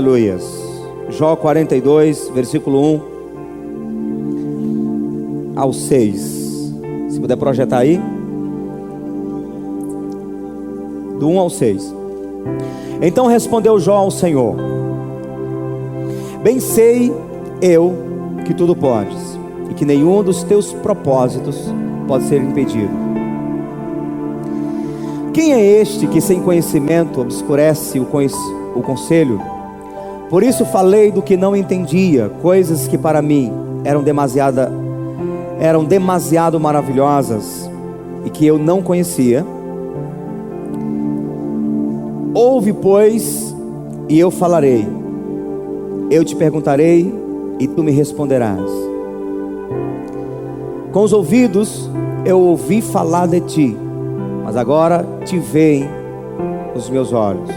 Aleluias. Jó 42, versículo 1 ao 6. Se puder projetar aí. Do 1 ao 6. Então respondeu Jó ao Senhor: bem sei eu que tudo podes, e que nenhum dos teus propósitos pode ser impedido. Quem é este que sem conhecimento obscurece o conselho? Por isso falei do que não entendia, coisas que para mim eram demasiado maravilhosas e que eu não conhecia. Ouve, pois, e eu falarei. Eu te perguntarei e tu me responderás. Com os ouvidos eu ouvi falar de ti, mas agora te veem os meus olhos.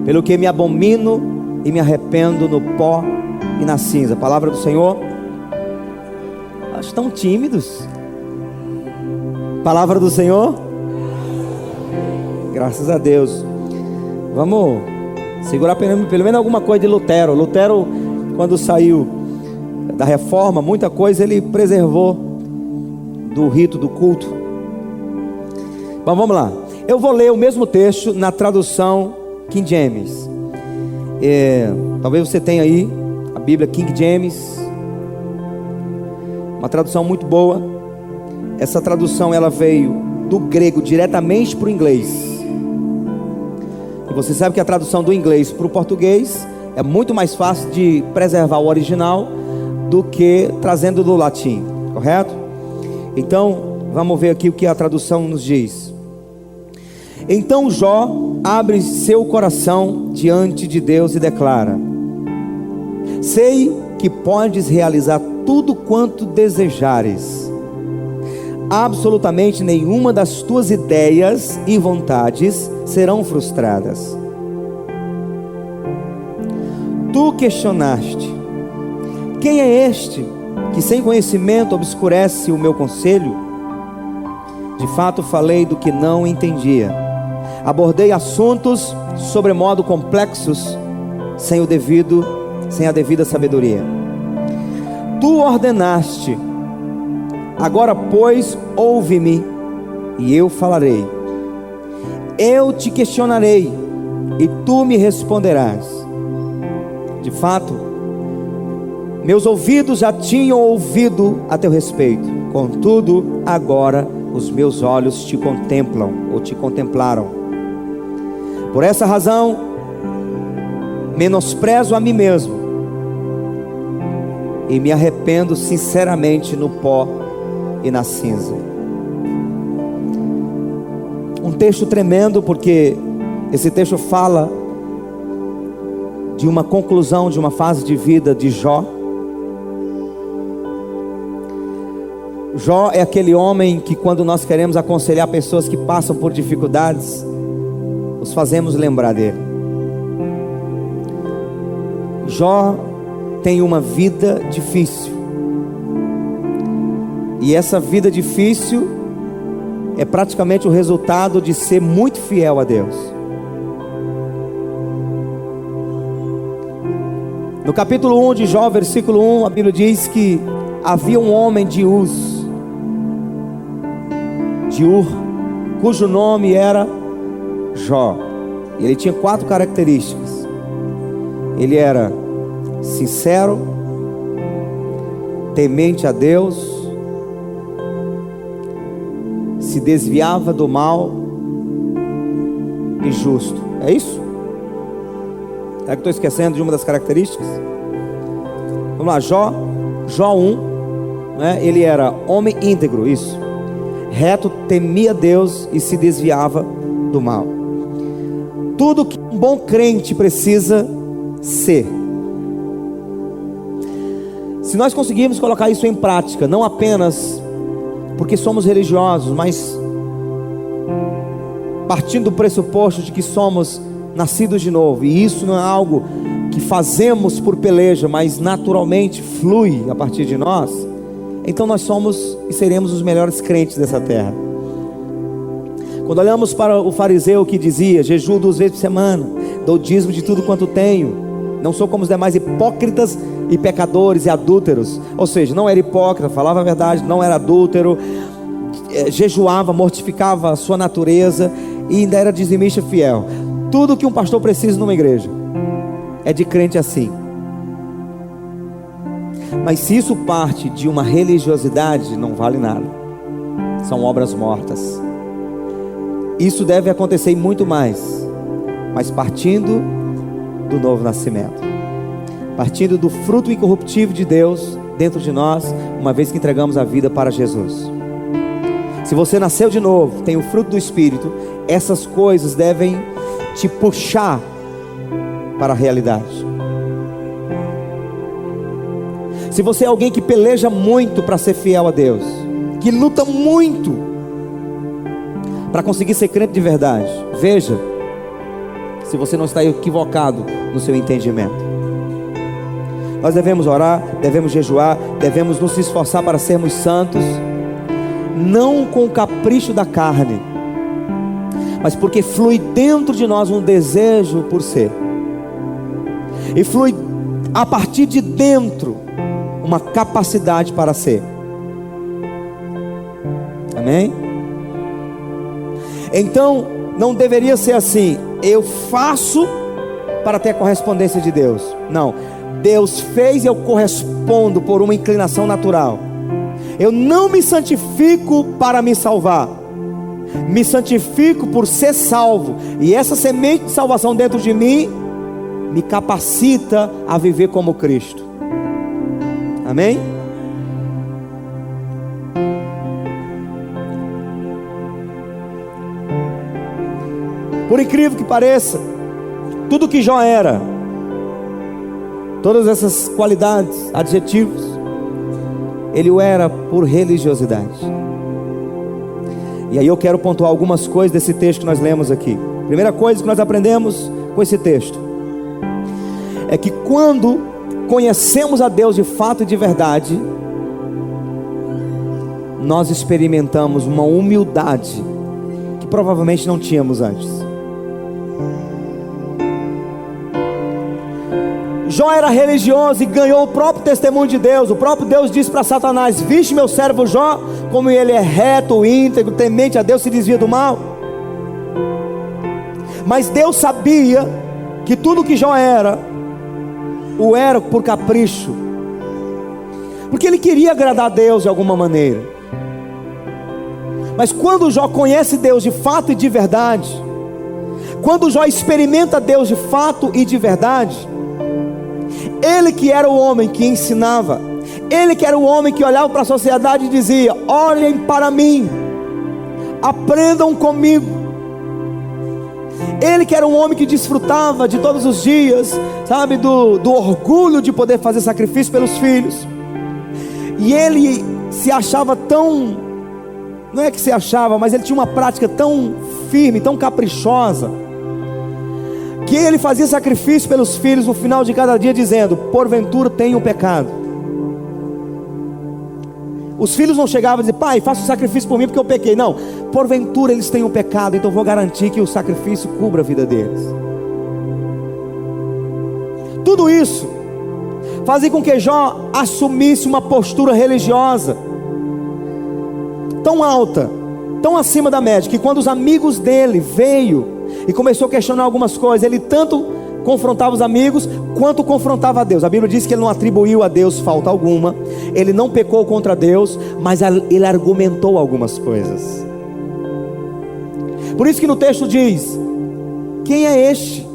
Pelo que me abomino e me arrependo no pó e na cinza. Palavra do Senhor. Estão tímidos. Palavra do Senhor. Graças a Deus. Vamos segurar pelo menos alguma coisa de Lutero. Lutero, quando saiu da reforma, muita coisa ele preservou do rito, do culto. Bom, vamos lá. Eu vou ler o mesmo texto na tradução King James. Talvez você tenha aí a Bíblia King James, uma tradução muito boa. Essa tradução ela veio do grego diretamente para o inglês. E você sabe que a tradução do inglês para o português é muito mais fácil de preservar o original do que trazendo do latim, correto? Então, vamos ver aqui o que a tradução nos diz. Então Jó abre seu coração diante de Deus e declara: sei que podes realizar tudo quanto desejares. Absolutamente nenhuma das tuas ideias e vontades serão frustradas. Tu questionaste: quem é este que sem conhecimento obscurece o meu conselho? De fato falei do que não entendia. Abordei assuntos sobremodo complexos sem a devida sabedoria. Tu ordenaste: agora pois ouve-me e eu falarei. Eu te questionarei e tu me responderás. De fato, meus ouvidos já tinham ouvido a teu respeito. Contudo, agora os meus olhos te contemplam ou te contemplaram. Por essa razão, menosprezo a mim mesmo e me arrependo sinceramente no pó e na cinza. Um texto tremendo, porque esse texto fala de uma conclusão de uma fase de vida de Jó. Jó é aquele homem que, quando nós queremos aconselhar pessoas que passam por dificuldades, nos fazemos lembrar dele. Jó tem uma vida difícil, e essa vida difícil é praticamente o resultado de ser muito fiel a Deus. No capítulo 1 de Jó, versículo 1, a Bíblia diz que havia um homem de Ur, cujo nome era Jó. Ele tinha 4 características. Ele era sincero, temente a Deus, se desviava do mal e justo. É isso? Será que estou esquecendo de uma das características? Vamos lá, Jó 1, né? Ele era homem íntegro, isso, reto, temia Deus e se desviava do mal. Tudo que um bom crente precisa ser. Se nós conseguirmos colocar isso em prática, não apenas porque somos religiosos, mas partindo do pressuposto de que somos nascidos de novo, e isso não é algo que fazemos por peleja, mas naturalmente flui a partir de nós, então nós somos e seremos os melhores crentes dessa terra. Quando olhamos para o fariseu que dizia: jejum 2 vezes por semana, dou dízimo de tudo quanto tenho. Não sou como os demais hipócritas e pecadores e adúlteros. Ou seja, não era hipócrita, falava a verdade, não era adúltero, jejuava, mortificava a sua natureza e ainda era dizimista fiel. Tudo que um pastor precisa numa igreja é de crente assim. Mas se isso parte de uma religiosidade, não vale nada. São obras mortas. Isso deve acontecer e muito mais, mas partindo do novo nascimento, partindo do fruto incorruptível de Deus dentro de nós, uma vez que entregamos a vida para Jesus. Se você nasceu de novo, tem o fruto do Espírito, essas coisas devem te puxar para a realidade. Se você é alguém que peleja muito para ser fiel a Deus, que luta muito para conseguir ser crente de verdade, veja se você não está equivocado no seu entendimento. Nós devemos orar, devemos jejuar, devemos nos esforçar para sermos santos, não com o capricho da carne, mas porque flui dentro de nós um desejo por ser, e flui a partir de dentro uma capacidade para ser. Amém? Então não deveria ser assim: eu faço para ter a correspondência de Deus. Não, Deus fez e eu correspondo por uma inclinação natural. Eu não me santifico para me salvar, me santifico por ser salvo, e essa semente de salvação dentro de mim me capacita a viver como Cristo. Amém? Por incrível que pareça, tudo que Jó era, todas essas qualidades, adjetivos, ele o era por religiosidade. E aí eu quero pontuar algumas coisas desse texto que nós lemos aqui. Primeira coisa que nós aprendemos com esse texto é que quando conhecemos a Deus de fato e de verdade, nós experimentamos uma humildade que provavelmente não tínhamos antes. Jó era religioso e ganhou o próprio testemunho de Deus. O próprio Deus disse para Satanás: viste meu servo Jó, como ele é reto, íntegro, temente a Deus, se desvia do mal. Mas Deus sabia que tudo que Jó era, o era por capricho, porque ele queria agradar a Deus de alguma maneira. Mas quando Jó conhece Deus de fato e de verdade, quando Jó experimenta Deus de fato e de verdade, ele que era o homem que ensinava, ele que era o homem que olhava para a sociedade e dizia: olhem para mim, aprendam comigo. Ele que era um homem que desfrutava de todos os dias, sabe, do orgulho de poder fazer sacrifício pelos filhos. E ele se achava tão, não é que se achava, mas ele tinha uma prática tão firme, tão caprichosa, que ele fazia sacrifício pelos filhos no final de cada dia, dizendo: porventura tenho pecado. Os filhos não chegavam a dizer: pai, faça um sacrifício por mim porque eu pequei. Não, porventura eles tenham pecado, então vou garantir que o sacrifício cubra a vida deles. Tudo isso fazia com que Jó assumisse uma postura religiosa tão alta, tão acima da média, que quando os amigos dele veio e começou a questionar algumas coisas, ele tanto confrontava os amigos quanto confrontava a Deus. A Bíblia diz que ele não atribuiu a Deus falta alguma, ele não pecou contra Deus, mas ele argumentou algumas coisas. Por isso que no texto diz: quem é este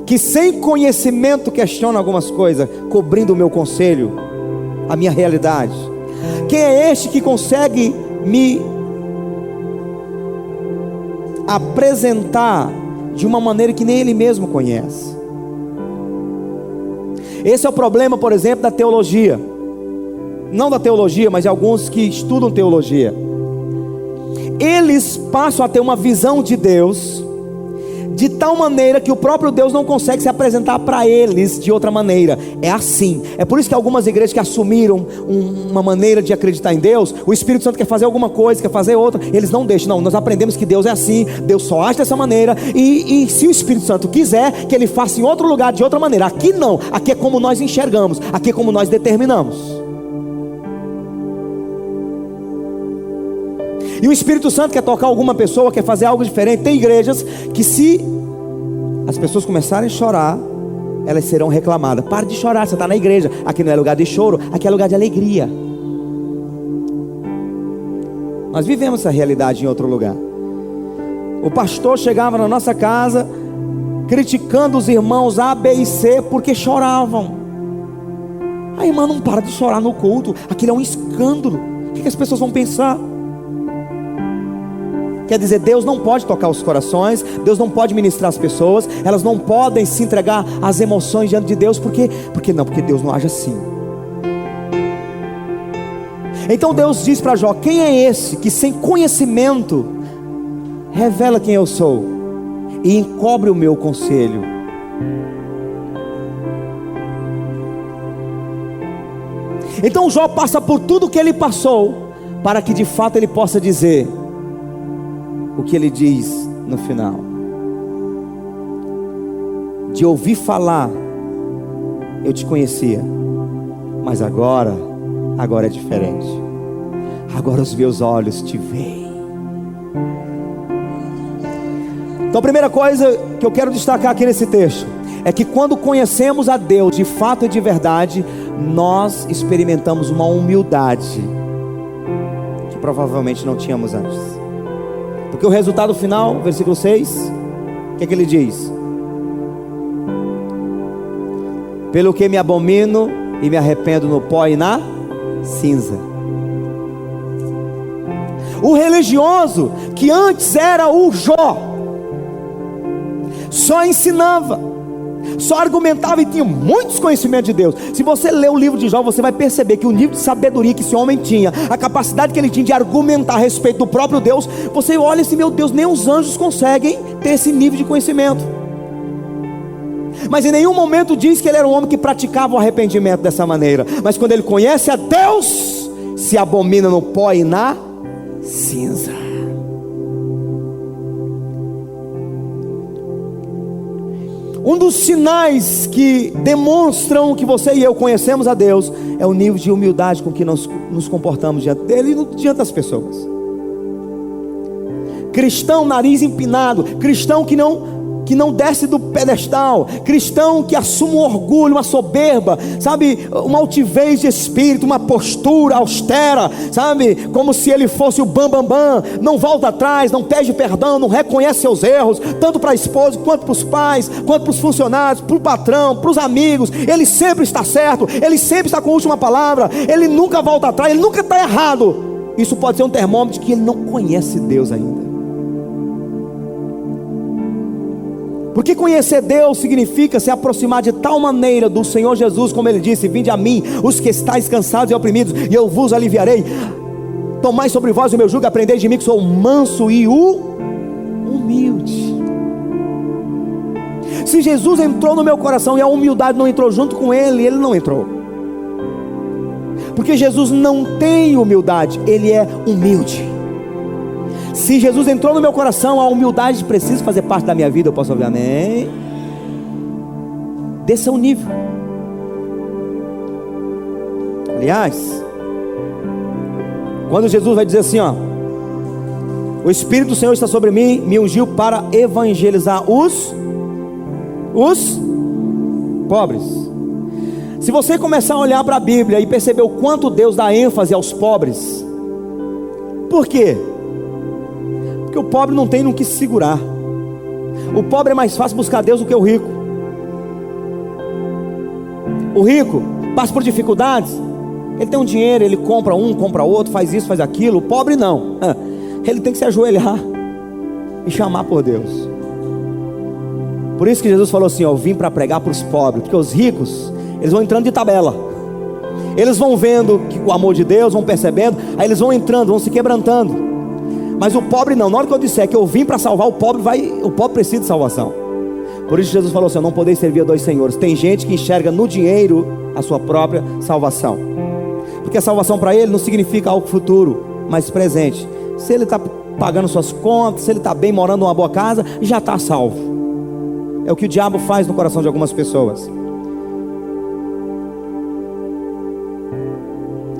que sem conhecimento questiona algumas coisas, cobrindo o meu conselho, a minha realidade? Quem é este que consegue me apresentar de uma maneira que nem ele mesmo conhece? Esse é o problema, por exemplo, da teologia. Não da teologia, mas de alguns que estudam teologia. Eles passam a ter uma visão de Deus de tal maneira que o próprio Deus não consegue se apresentar para eles de outra maneira. É assim. É por isso que algumas igrejas que assumiram uma maneira de acreditar em Deus, o Espírito Santo quer fazer alguma coisa, quer fazer outra, eles não deixam. Não, nós aprendemos que Deus é assim, Deus só age dessa maneira, e se o Espírito Santo quiser que Ele faça em outro lugar de outra maneira. Aqui não, aqui é como nós enxergamos, aqui é como nós determinamos. E o Espírito Santo quer tocar alguma pessoa, quer fazer algo diferente. Tem igrejas que, se as pessoas começarem a chorar, elas serão reclamadas. Pare de chorar, você está na igreja. Aqui não é lugar de choro, aqui é lugar de alegria. Nós vivemos essa realidade em outro lugar. O pastor chegava na nossa casa criticando os irmãos A, B e C porque choravam. A irmã não para de chorar no culto, aquilo é um escândalo. O que as pessoas vão pensar? Quer dizer, Deus não pode tocar os corações, Deus não pode ministrar as pessoas, elas não podem se entregar às emoções diante de Deus. Porque Deus não age assim. Então Deus diz para Jó: quem é esse que sem conhecimento revela quem eu sou e encobre o meu conselho? Então Jó passa por tudo que ele passou, para que de fato ele possa dizer o que ele diz no final: de ouvir falar eu te conhecia, mas agora é diferente. Agora os meus olhos te veem. Então a primeira coisa que eu quero destacar aqui nesse texto é que quando conhecemos a Deus de fato e de verdade, nós experimentamos uma humildade que provavelmente não tínhamos antes. Porque o resultado final, versículo 6, o que é que ele diz? Pelo que me abomino e me arrependo no pó e na cinza. O religioso, que antes era o Jó, só ensinava, só argumentava e tinha muitos conhecimentos de Deus. Se você ler o livro de Jó, você vai perceber que o nível de sabedoria que esse homem tinha, a capacidade que ele tinha de argumentar a respeito do próprio Deus, você olha assim: meu Deus, nem os anjos conseguem ter esse nível de conhecimento. Mas em nenhum momento diz que ele era um homem que praticava o arrependimento dessa maneira. Mas quando ele conhece a Deus, se abomina no pó e na cinza. Um dos sinais que demonstram que você e eu conhecemos a Deus é o nível de humildade com que nós nos comportamos diante dele e diante das pessoas. Cristão nariz empinado, cristão que não desce do pedestal, cristão que assume um orgulho, uma soberba, sabe, uma altivez de espírito, uma postura austera, sabe, como se ele fosse o bambambam, não volta atrás, não pede perdão, não reconhece seus erros, tanto para a esposa, quanto para os pais, quanto para os funcionários, para o patrão, para os amigos. Ele sempre está certo, ele sempre está com a última palavra, ele nunca volta atrás, ele nunca está errado. Isso pode ser um termômetro de que ele não conhece Deus ainda. Porque conhecer Deus significa se aproximar de tal maneira do Senhor Jesus, como Ele disse: vinde a mim, os que estáis cansados e oprimidos, e eu vos aliviarei. Tomai sobre vós o meu jugo, aprendei de mim, que sou manso e humilde. Se Jesus entrou no meu coração e a humildade não entrou junto com Ele, Ele não entrou. Porque Jesus não tem humildade, Ele é humilde. Se Jesus entrou no meu coração, a humildade precisa fazer parte da minha vida. Eu posso ouvir amém? Desça o nível. Aliás, quando Jesus vai dizer assim, ó: o Espírito do Senhor está sobre mim, me ungiu para evangelizar os pobres. Se você começar a olhar para a Bíblia e perceber o quanto Deus dá ênfase aos pobres, por quê? Porque o pobre não tem no que se segurar. O pobre é mais fácil buscar Deus do que o rico. O rico passa por dificuldades, ele tem um dinheiro, ele compra um, compra outro, faz isso, faz aquilo. O pobre não, ele tem que se ajoelhar e chamar por Deus. Por isso que Jesus falou assim: eu vim para pregar para os pobres. Porque os ricos, eles vão entrando de tabela, eles vão vendo que o amor de Deus, vão percebendo, aí eles vão entrando, vão se quebrantando. Mas o pobre não. Na hora que eu disser que eu vim para salvar, o pobre precisa de salvação. Por isso Jesus falou assim: não podeis servir a dois senhores. Tem gente que enxerga no dinheiro a sua própria salvação, porque a salvação para ele não significa algo futuro, mas presente. Se ele está pagando suas contas, se ele está bem, morando numa boa casa, já está salvo. É o que o diabo faz no coração de algumas pessoas.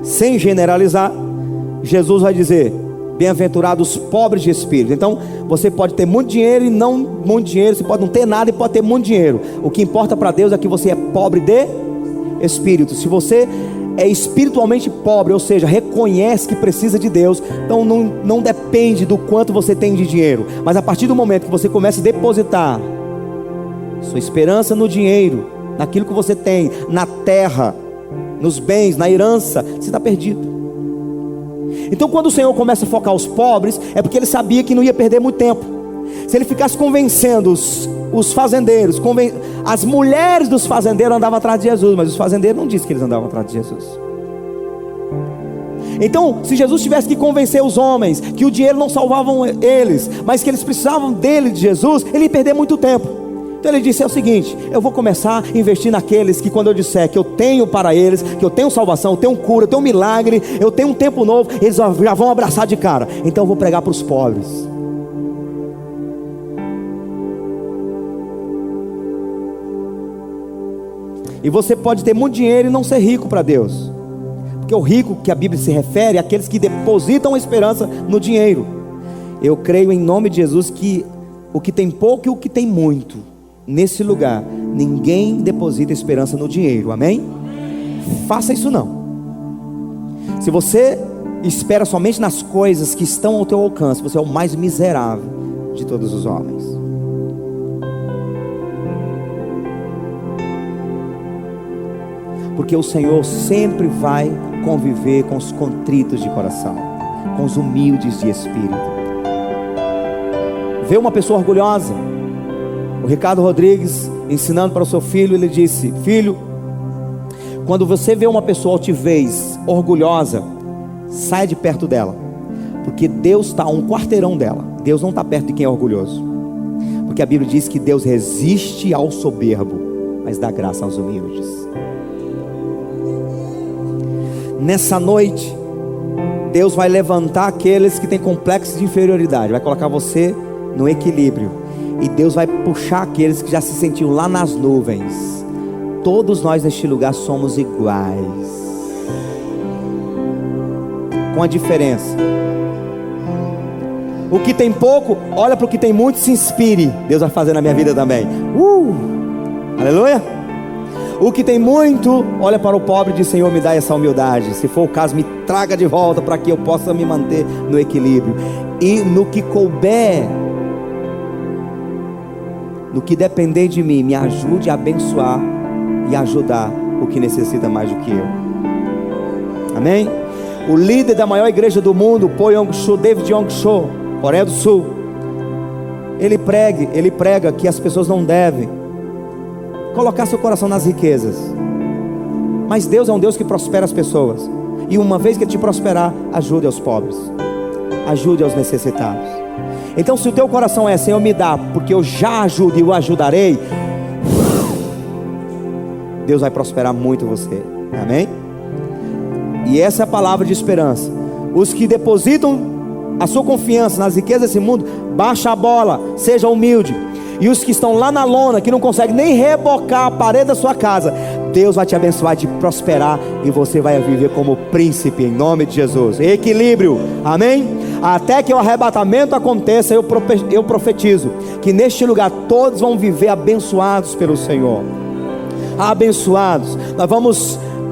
Sem generalizar, Jesus vai dizer: bem-aventurados os pobres de espírito. Então você pode ter muito dinheiro e não muito dinheiro, você pode não ter nada e pode ter muito dinheiro. O que importa para Deus é que você é pobre de espírito. Se você é espiritualmente pobre, ou seja, reconhece que precisa de Deus, então não depende do quanto você tem de dinheiro, mas a partir do momento que você começa a depositar sua esperança no dinheiro, naquilo que você tem, na terra, nos bens, na herança, você está perdido. Então quando o Senhor começa a focar os pobres, é porque Ele sabia que não ia perder muito tempo. Se Ele ficasse convencendo os fazendeiros, as mulheres dos fazendeiros andavam atrás de Jesus, mas os fazendeiros não disseram que eles andavam atrás de Jesus. Então, se Jesus tivesse que convencer os homens que o dinheiro não salvava eles, mas que eles precisavam dele, de Jesus, ele ia perder muito tempo. Então ele disse: é o seguinte, eu vou começar a investir naqueles que, quando eu disser que eu tenho para eles, que eu tenho salvação, eu tenho cura, eu tenho milagre, eu tenho um tempo novo, eles já vão abraçar de cara. Então eu vou pregar para os pobres. E você pode ter muito dinheiro e não ser rico para Deus, porque o rico que a Bíblia se refere é aqueles que depositam a esperança no dinheiro. Eu creio em nome de Jesus que o que tem pouco e o que tem muito, nesse lugar, ninguém deposita esperança no dinheiro, amém? Faça isso não. Se você espera somente nas coisas que estão ao teu alcance, você é o mais miserável de todos os homens. Porque o Senhor sempre vai conviver com os contritos de coração, com os humildes de espírito. Vê uma pessoa orgulhosa. O Ricardo Rodrigues, ensinando para o seu filho, ele disse: filho, quando você vê uma pessoa altivez, orgulhosa, saia de perto dela, porque Deus está a um quarteirão dela. Deus não está perto de quem é orgulhoso, porque a Bíblia diz que Deus resiste ao soberbo, mas dá graça aos humildes. Nessa noite, Deus vai levantar aqueles que têm complexo de inferioridade, vai colocar você no equilíbrio, e Deus vai puxar aqueles que já se sentiam lá nas nuvens. Todos nós neste lugar somos iguais, com a diferença: o que tem pouco, olha para o que tem muito e se inspire. Deus vai fazer na minha vida também. Aleluia. O que tem muito, olha para o pobre e diz: Senhor, me dá essa humildade. Se for o caso, me traga de volta para que eu possa me manter no equilíbrio. E no que couber, no que depender de mim, me ajude a abençoar e ajudar o que necessita mais do que eu. Amém? O líder da maior igreja do mundo, Po Yong-Cho, David Yong-Cho, Coreia do Sul, ele prega que as pessoas não devem colocar seu coração nas riquezas, mas Deus é um Deus que prospera as pessoas, e uma vez que Ele te prosperar, ajude aos pobres, ajude aos necessitados. Então se o teu coração é: Senhor, me dá, porque eu já ajudo e eu ajudarei, Deus vai prosperar muito você, amém? E essa é a palavra de esperança. Os que depositam a sua confiança nas riquezas desse mundo, baixa a bola, seja humilde. E os que estão lá na lona, que não conseguem nem rebocar a parede da sua casa, Deus vai te abençoar, te prosperar, e você vai viver como príncipe, em nome de Jesus. Equilíbrio, amém? Até que o arrebatamento aconteça, eu profetizo que neste lugar todos vão viver abençoados pelo Senhor. Abençoados.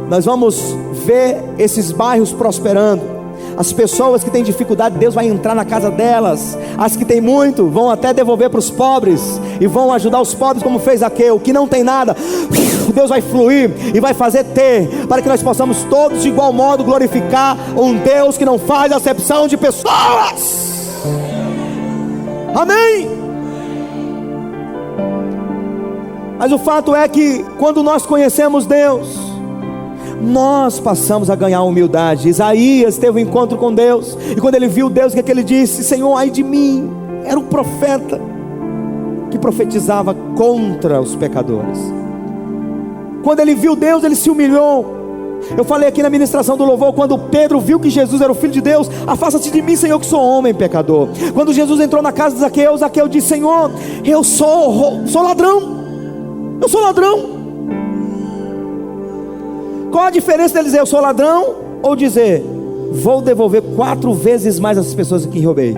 Nós vamos ver esses bairros prosperando. As pessoas que têm dificuldade, Deus vai entrar na casa delas. As que têm muito, vão até devolver para os pobres, e vão ajudar os pobres, como fez Zaqueu, que não tem nada. Deus vai fluir e vai fazer ter, para que nós possamos todos de igual modo glorificar um Deus que não faz acepção de pessoas. Amém? Mas o fato é que quando nós conhecemos Deus, nós passamos a ganhar humildade. Isaías teve um encontro com Deus, e quando ele viu Deus, o que é que ele disse? Senhor, ai de mim. Era um profeta que profetizava contra os pecadores. Quando ele viu Deus, ele se humilhou. Eu falei aqui na ministração do louvor, quando Pedro viu que Jesus era o Filho de Deus: afasta-te de mim, Senhor, que sou homem pecador. Quando Jesus entrou na casa de Zaqueu, Zaqueu disse: Senhor, eu sou ladrão. Eu sou ladrão. Qual a diferença dele dizer eu sou ladrão, ou dizer vou devolver 4 vezes mais as pessoas que roubei?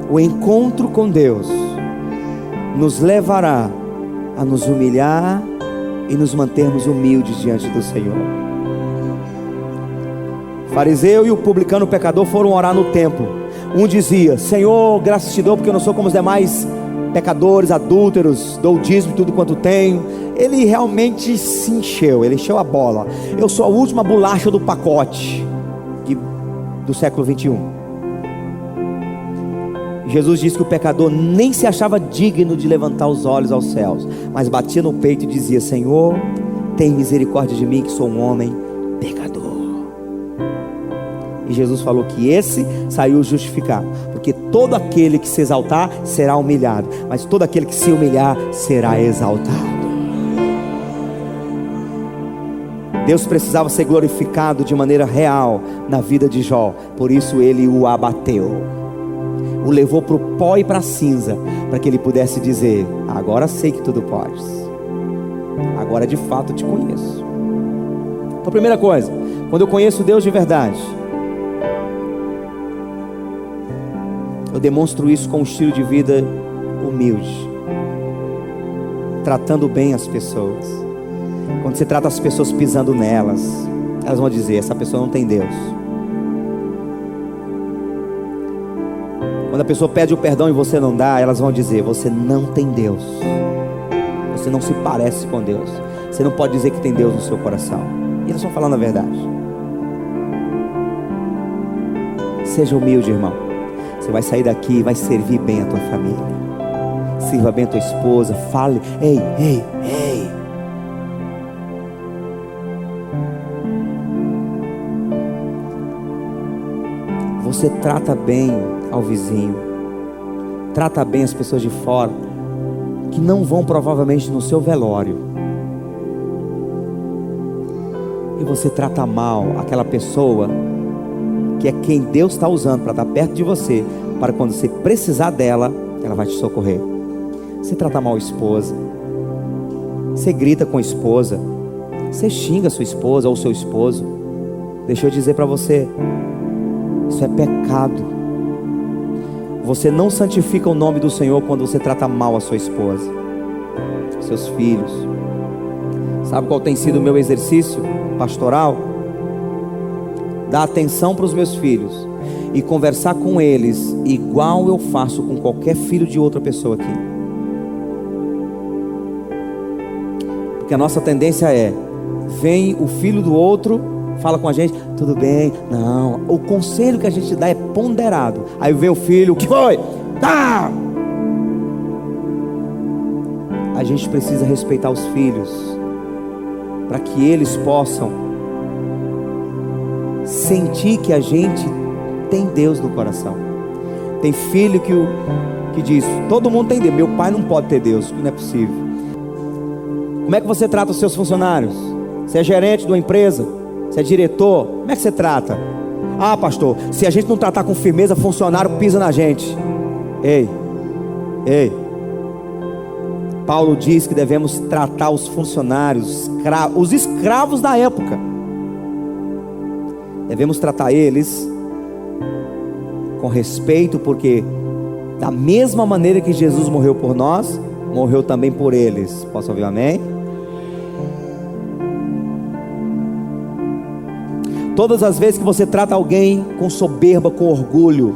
O encontro com Deus nos levará a nos humilhar e nos mantermos humildes diante do Senhor. O fariseu e o publicano pecador foram orar no templo. Um dizia: Senhor, graças te dou porque eu não sou como os demais pecadores, adúlteros, dou o dízimo tudo quanto tenho. Ele realmente se encheu, ele encheu a bola. Eu sou a última bolacha do pacote do século 21. Jesus disse que o pecador nem se achava digno de levantar os olhos aos céus, mas batia no peito e dizia: Senhor, tem misericórdia de mim, que sou um homem pecador. E Jesus falou que esse saiu justificado, porque todo aquele que se exaltar será humilhado, mas todo aquele que se humilhar será exaltado. Deus precisava ser glorificado de maneira real na vida de Jó, por isso ele o abateu, o levou para o pó e para a cinza, para que ele pudesse dizer: agora sei que tudo podes, agora de fato te conheço. Então, primeira coisa, quando eu conheço Deus de verdade, eu demonstro isso com um estilo de vida humilde, tratando bem as pessoas. Quando você trata as pessoas pisando nelas, elas vão dizer: essa pessoa não tem Deus. Quando a pessoa pede o perdão e você não dá, elas vão dizer: você não tem Deus, você não se parece com Deus, você não pode dizer que tem Deus no seu coração. E elas estão falando a verdade. Seja humilde, irmão. Você vai sair daqui e vai servir bem a tua família. Sirva bem a tua esposa. Fale: ei, ei, ei. Você trata bem ao vizinho, trata bem as pessoas de fora, que não vão provavelmente no seu velório. E você trata mal aquela pessoa que é quem Deus está usando para estar perto de você, para quando você precisar dela, ela vai te socorrer. Você trata mal a esposa, você grita com a esposa, você xinga a sua esposa ou o seu esposo. Deixa eu dizer para você, isso é pecado. Você não santifica o nome do Senhor quando você trata mal a sua esposa, seus filhos. Sabe qual tem sido o meu exercício pastoral? Dar atenção para os meus filhos e conversar com eles igual eu faço com qualquer filho de outra pessoa aqui. Porque a nossa tendência é: vem o filho do outro, fala com a gente, tudo bem, não. O conselho que a gente dá é ponderado. Aí vem o filho: o que foi? Tá! A gente precisa respeitar os filhos, para que eles possam sentir que a gente tem Deus no coração. Tem filho que diz: todo mundo tem Deus, meu pai não pode ter Deus, não é possível. Como é que você trata os seus funcionários? Você é gerente de uma empresa? Você é diretor? Como é que você trata? Ah, pastor, se a gente não tratar com firmeza, funcionário pisa na gente. Ei, ei. Paulo diz que devemos tratar os funcionários, os escravos da época, devemos tratar eles com respeito, porque da mesma maneira que Jesus morreu por nós, morreu também por eles. Posso ouvir amém? Todas as vezes que você trata alguém com soberba, com orgulho,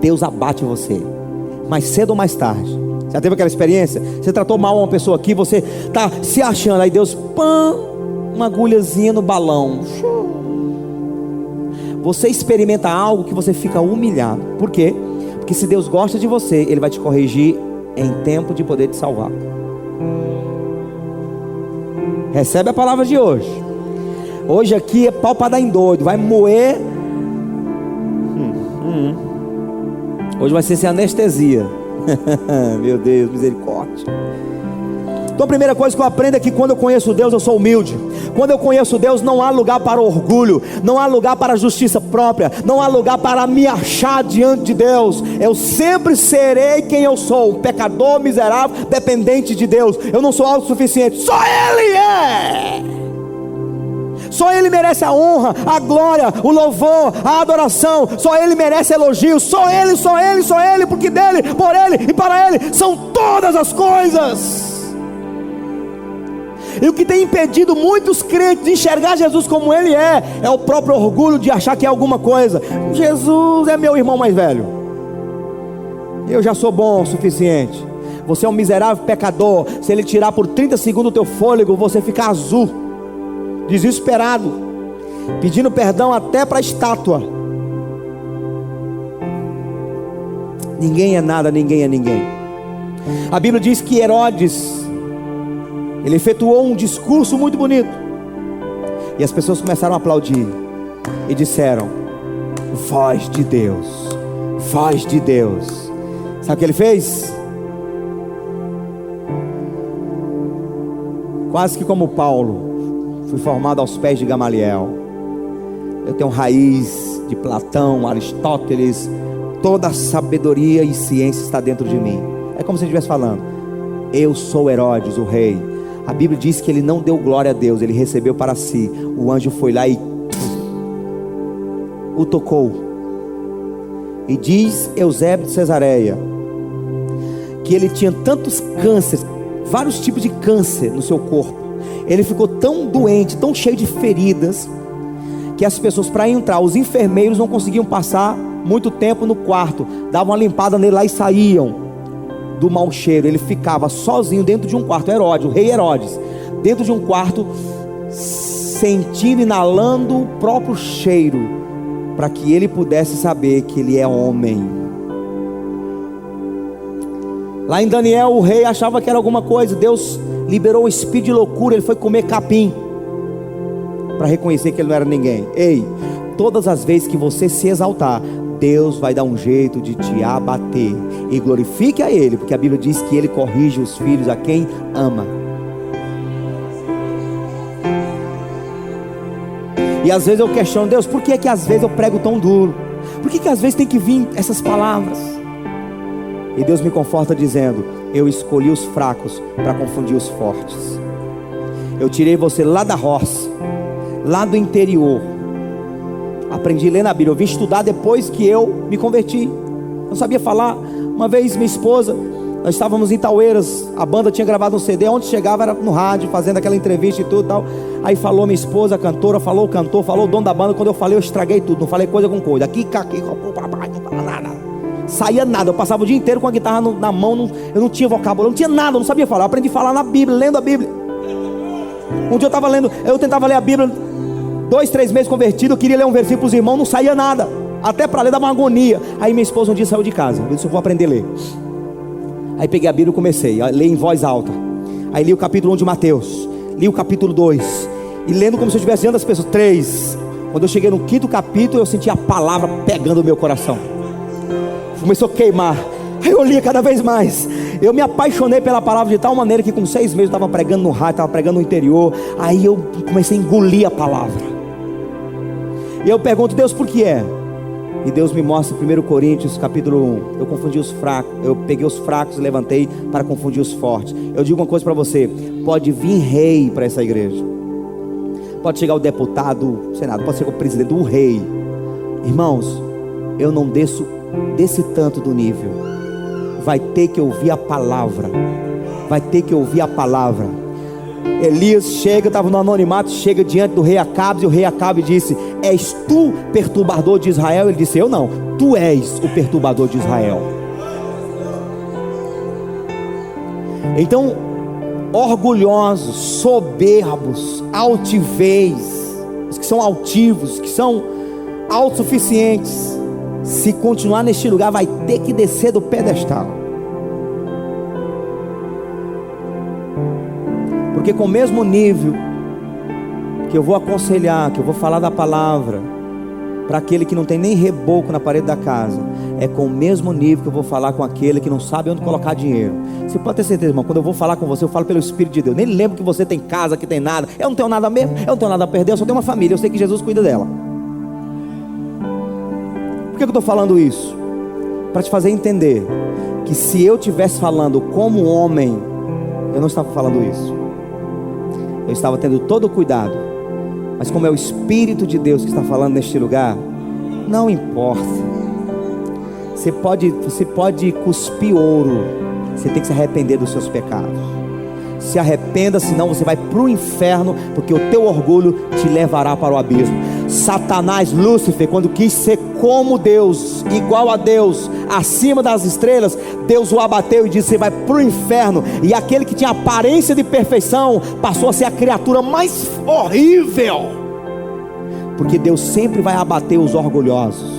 Deus abate você, mais cedo ou mais tarde. Já teve aquela experiência? Você tratou mal uma pessoa aqui, você está se achando, aí Deus, pã, uma agulhazinha no balão. Você experimenta algo que você fica humilhado. Por quê? Porque se Deus gosta de você, Ele vai te corrigir em tempo de poder te salvar. Recebe a palavra de hoje. Hoje aqui é pau para dar em doido. Vai moer. Hoje vai ser sem anestesia. Meu Deus, misericórdia. Então a primeira coisa que eu aprendo é que quando eu conheço Deus, eu sou humilde. Quando eu conheço Deus, não há lugar para orgulho, não há lugar para justiça própria, não há lugar para me achar diante de Deus. Eu sempre serei quem eu sou, um pecador miserável, dependente de Deus. Eu não sou autossuficiente, só Ele é. Só Ele merece a honra, a glória, o louvor, a adoração. Só Ele merece elogio. Só Ele, só Ele, só Ele, porque dEle, por Ele e para Ele são todas as coisas. E o que tem impedido muitos crentes de enxergar Jesus como Ele é o próprio orgulho de achar que é alguma coisa. Jesus é meu irmão mais velho, eu já sou bom o suficiente. Você é um miserável pecador. Se Ele tirar por 30 segundos o teu fôlego, você fica azul, desesperado, pedindo perdão até para a estátua. Ninguém é nada, ninguém é ninguém. A Bíblia diz que Herodes, ele efetuou um discurso muito bonito, e as pessoas começaram a aplaudir e disseram: voz de Deus, voz de Deus. Sabe o que ele fez? Quase que como Paulo, fui formado aos pés de Gamaliel. Eu tenho raiz de Platão, Aristóteles. Toda a sabedoria e ciência está dentro de mim. É como se ele estivesse falando: eu sou Herodes, o rei. A Bíblia diz que ele não deu glória a Deus, ele recebeu para si. O anjo foi lá e o tocou. E diz Eusébio de Cesareia que ele tinha tantos cânceres, vários tipos de câncer no seu corpo. Ele ficou tão doente, tão cheio de feridas, que as pessoas, para entrar, os enfermeiros não conseguiam passar muito tempo no quarto. Davam uma limpada nele lá e saíam do mau cheiro. Ele ficava sozinho dentro de um quarto. Herodes, o rei Herodes, dentro de um quarto, sentindo, inalando o próprio cheiro, para que ele pudesse saber que ele é homem. Lá em Daniel, o rei achava que era alguma coisa. Deus liberou o espírito de loucura. Ele foi comer capim para reconhecer que ele não era ninguém. Ei, todas as vezes que você se exaltar, Deus vai dar um jeito de te abater. E glorifique a Ele, porque a Bíblia diz que Ele corrige os filhos a quem ama. E às vezes eu questiono: Deus, por que às vezes eu prego tão duro? Por que às vezes tem que vir essas palavras? E Deus me conforta dizendo: eu escolhi os fracos para confundir os fortes. Eu tirei você lá da roça, lá do interior. Aprendi a ler na Bíblia. Eu vim estudar depois que eu me converti. Não sabia falar. Uma vez minha esposa, nós estávamos em Taueiras, a banda tinha gravado um CD, onde chegava era no rádio, fazendo aquela entrevista e tudo e tal. Aí falou minha esposa, a cantora, falou o cantor, falou o dono da banda. Quando eu falei, eu estraguei tudo, não falei coisa com coisa. Aqui, não falava nada, saía nada. Eu passava o dia inteiro com a guitarra na mão, eu não tinha vocabulário, não tinha nada, eu não sabia falar. Eu aprendi a falar na Bíblia, lendo a Bíblia. Um dia eu estava lendo, eu tentava ler a Bíblia, 2, 3 meses convertido, eu queria ler um versículo para os irmãos, não saía nada, até para ler dava uma agonia. Aí minha esposa um dia saiu de casa, eu disse: eu vou aprender a ler. Aí peguei a Bíblia e comecei a ler em voz alta. Aí li o capítulo 1 de Mateus, li o capítulo 2, e lendo como se eu estivesse diante das pessoas. 3, quando eu cheguei no 5º capítulo, eu senti a palavra pegando o meu coração, começou a queimar. Aí eu lia cada vez mais. Eu me apaixonei pela palavra de tal maneira que com 6 meses eu estava pregando no rádio, estava pregando no interior. Aí eu comecei a engolir a palavra. E eu pergunto: Deus, por que é? E Deus me mostra 1 Coríntios capítulo 1. Eu confundi os fracos, eu peguei os fracos e levantei para confundir os fortes. Eu digo uma coisa para você: pode vir rei para essa igreja, pode chegar o deputado, o senado, pode chegar o presidente, o rei. Irmãos, eu não desço desse tanto do nível. Vai ter que ouvir a palavra. Vai ter que ouvir a palavra. Elias chega, estava no anonimato, chega diante do rei Acabe, e o rei Acabe disse: és tu perturbador de Israel? Ele disse: eu não, tu és o perturbador de Israel. Então, orgulhosos, soberbos, altivez, os que são altivos, que são autossuficientes, se continuar neste lugar, vai ter que descer do pedestal. Porque com o mesmo nível que eu vou aconselhar, que eu vou falar da palavra para aquele que não tem nem reboco na parede da casa, é com o mesmo nível que eu vou falar com aquele que não sabe onde colocar dinheiro. Você pode ter certeza, irmão, quando eu vou falar com você, eu falo pelo Espírito de Deus. Nem lembro que você tem casa, que tem nada. Eu não tenho nada mesmo, eu não tenho nada a perder, eu só tenho uma família, eu sei que Jesus cuida dela. Por que eu estou falando isso? Para te fazer entender que se eu estivesse falando como homem, eu não estava falando isso. Eu estava tendo todo o cuidado. Mas como é o Espírito de Deus que está falando neste lugar, não importa. Você pode cuspir ouro, você tem que se arrepender dos seus pecados. Se arrependa, senão você vai para o inferno, porque o teu orgulho te levará para o abismo. Satanás, Lúcifer, quando quis ser como Deus, igual a Deus, acima das estrelas, Deus o abateu e disse: você vai para o inferno. E aquele que tinha aparência de perfeição passou a ser a criatura mais horrível, porque Deus sempre vai abater os orgulhosos.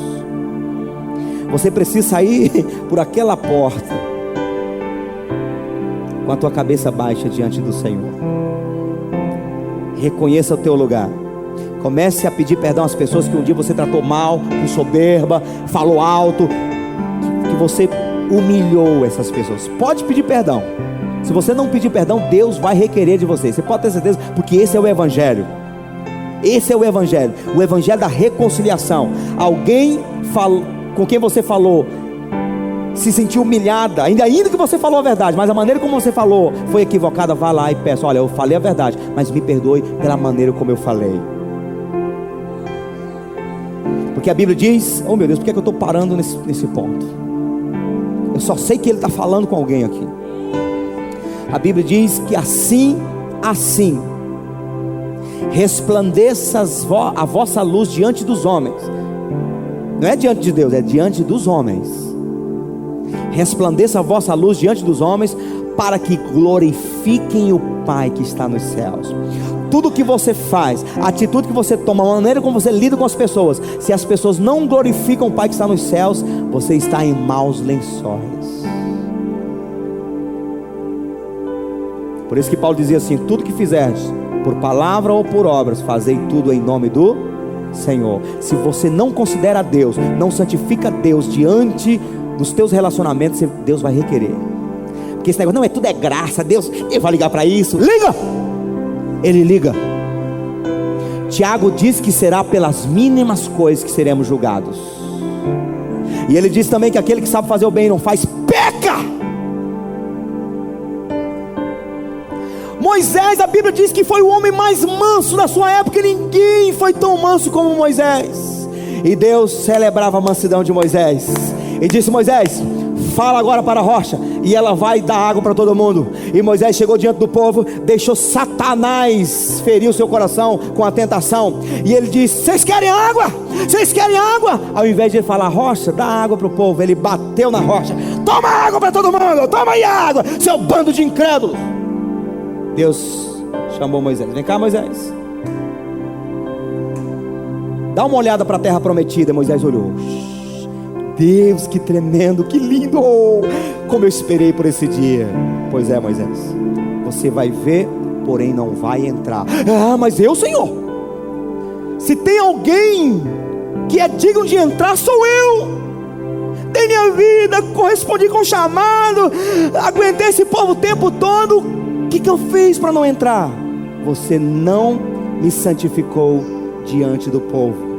Você precisa sair por aquela porta com a tua cabeça baixa diante do Senhor. Reconheça o teu lugar. Comece a pedir perdão às pessoas que um dia você tratou mal, com soberba, falou alto, que você humilhou essas pessoas. Pode pedir perdão. Se você não pedir perdão, Deus vai requerer de você. Você pode ter certeza, porque esse é o Evangelho. Esse é o Evangelho da reconciliação. Alguém com quem você falou se sentiu humilhada, ainda que você falou a verdade, mas a maneira como você falou foi equivocada. Vá lá e peça: olha, eu falei a verdade, mas me perdoe pela maneira como eu falei. Porque a Bíblia diz, oh meu Deus, por que eu estou parando nesse ponto? Eu só sei que ele está falando com alguém aqui. A Bíblia diz que assim resplandeça a vossa luz diante dos homens. Não é diante de Deus, é diante dos homens. Resplandeça a vossa luz diante dos homens, para que glorifiquem o Pai que está nos céus. Tudo que você faz, a atitude que você toma, a maneira como você lida com as pessoas, se as pessoas não glorificam o Pai que está nos céus, você está em maus lençóis. Por isso que Paulo dizia assim: tudo que fizerdes, por palavra ou por obras, fazei tudo em nome do Senhor. Se você não considera Deus, não santifica Deus diante dos teus relacionamentos, Deus vai requerer. Porque esse negócio, não, tudo é graça, Deus vai ligar para isso. Liga! Ele liga. Tiago diz que será pelas mínimas coisas que seremos julgados. E ele diz também que aquele que sabe fazer o bem e não faz, peca. Moisés, a Bíblia diz que foi o homem mais manso da sua época, e ninguém foi tão manso como Moisés. E Deus celebrava a mansidão de Moisés e disse: Moisés, fala agora para a rocha, e ela vai dar água para todo mundo. E Moisés chegou diante do povo, deixou Satanás ferir o seu coração com a tentação, e ele disse: vocês querem água? Vocês querem água? Ao invés de ele falar: rocha, dá água para o povo, ele bateu na rocha: toma água para todo mundo, toma aí água, seu bando de incrédulos. Deus chamou Moisés: vem cá, Moisés, dá uma olhada para a terra prometida. Moisés olhou: Deus, que tremendo, que lindo, como eu esperei por esse dia. Pois é, Moisés, você vai ver, porém não vai entrar. Ah, mas eu, Senhor, se tem alguém que é digno de entrar, sou eu. Dei minha vida, correspondi com o chamado, aguentei esse povo o tempo todo. O que eu fiz para não entrar? Você não me santificou diante do povo.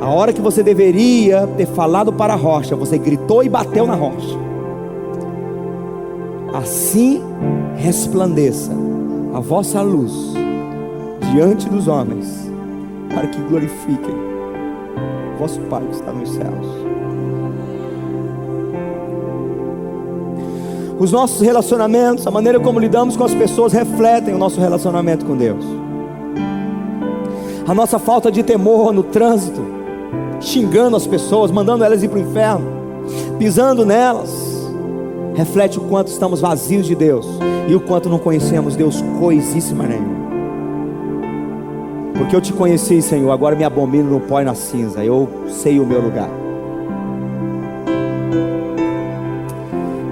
A hora que você deveria ter falado para a rocha, você gritou e bateu na rocha. Assim resplandeça a vossa luz diante dos homens, para que glorifiquem o vosso Pai que está nos céus. Os nossos relacionamentos, a maneira como lidamos com as pessoas, refletem o nosso relacionamento com Deus. A nossa falta de temor no trânsito, xingando as pessoas, mandando elas ir para o inferno, pisando nelas, reflete o quanto estamos vazios de Deus, e o quanto não conhecemos Deus coisíssima nenhuma. Porque eu te conheci, Senhor, agora me abomino no pó e na cinza. Eu sei o meu lugar.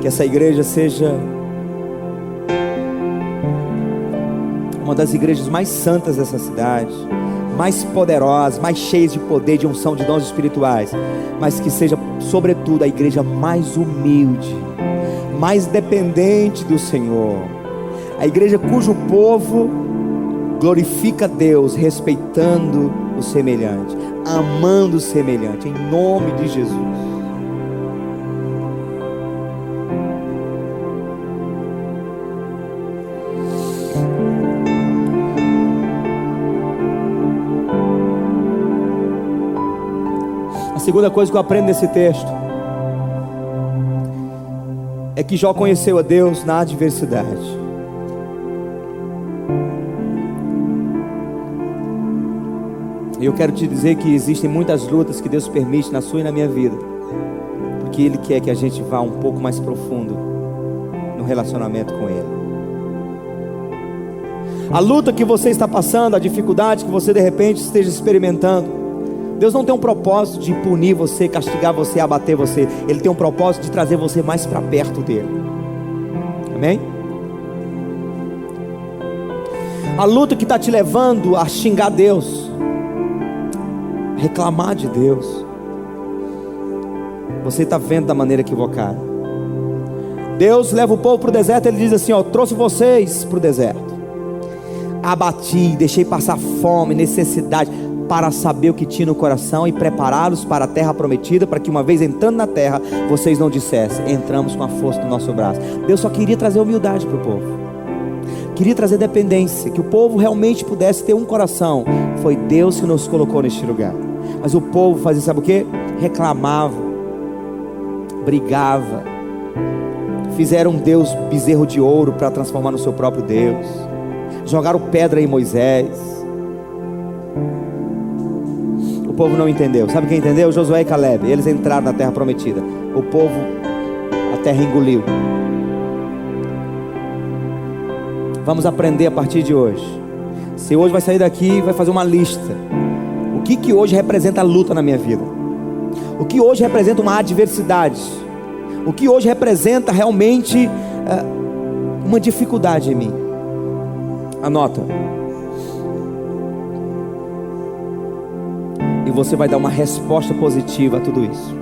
Que essa igreja seja uma das igrejas mais santas dessa cidade, mais poderosas, mais cheias de poder, de unção, de dons espirituais, mas que seja, sobretudo, a igreja mais humilde, mais dependente do Senhor, a igreja cujo povo glorifica Deus, respeitando o semelhante, amando o semelhante, em nome de Jesus. A segunda coisa que eu aprendo nesse texto é que Jó conheceu a Deus na adversidade. E eu quero te dizer que existem muitas lutas que Deus permite na sua e na minha vida, porque Ele quer que a gente vá um pouco mais profundo no relacionamento com Ele. A luta que você está passando, a dificuldade que você de repente esteja experimentando, Deus não tem um propósito de punir você, castigar você, abater você. Ele tem um propósito de trazer você mais para perto dele. Amém? A luta que está te levando a xingar Deus, a reclamar de Deus, você está vendo da maneira equivocada. Deus leva o povo para o deserto. Ele diz assim, ó, trouxe vocês para o deserto, abati, deixei passar fome, necessidade, para saber o que tinha no coração e prepará-los para a terra prometida, para que uma vez entrando na terra, vocês não dissessem, entramos com a força do nosso braço. Deus só queria trazer humildade para o povo, queria trazer dependência, que o povo realmente pudesse ter um coração. Foi Deus que nos colocou neste lugar. Mas o povo fazia, sabe o que? Reclamava, brigava, fizeram um Deus bezerro de ouro para transformar no seu próprio Deus, jogaram pedra em Moisés. O povo não entendeu. Sabe quem entendeu? Josué e Caleb. Eles entraram na terra prometida. O povo, a terra engoliu. Vamos aprender a partir de hoje. Você hoje vai sair daqui e vai fazer uma lista. O que hoje representa a luta na minha vida? O que hoje representa uma adversidade? O que hoje representa realmente uma dificuldade em mim? Anota. E você vai dar uma resposta positiva a tudo isso.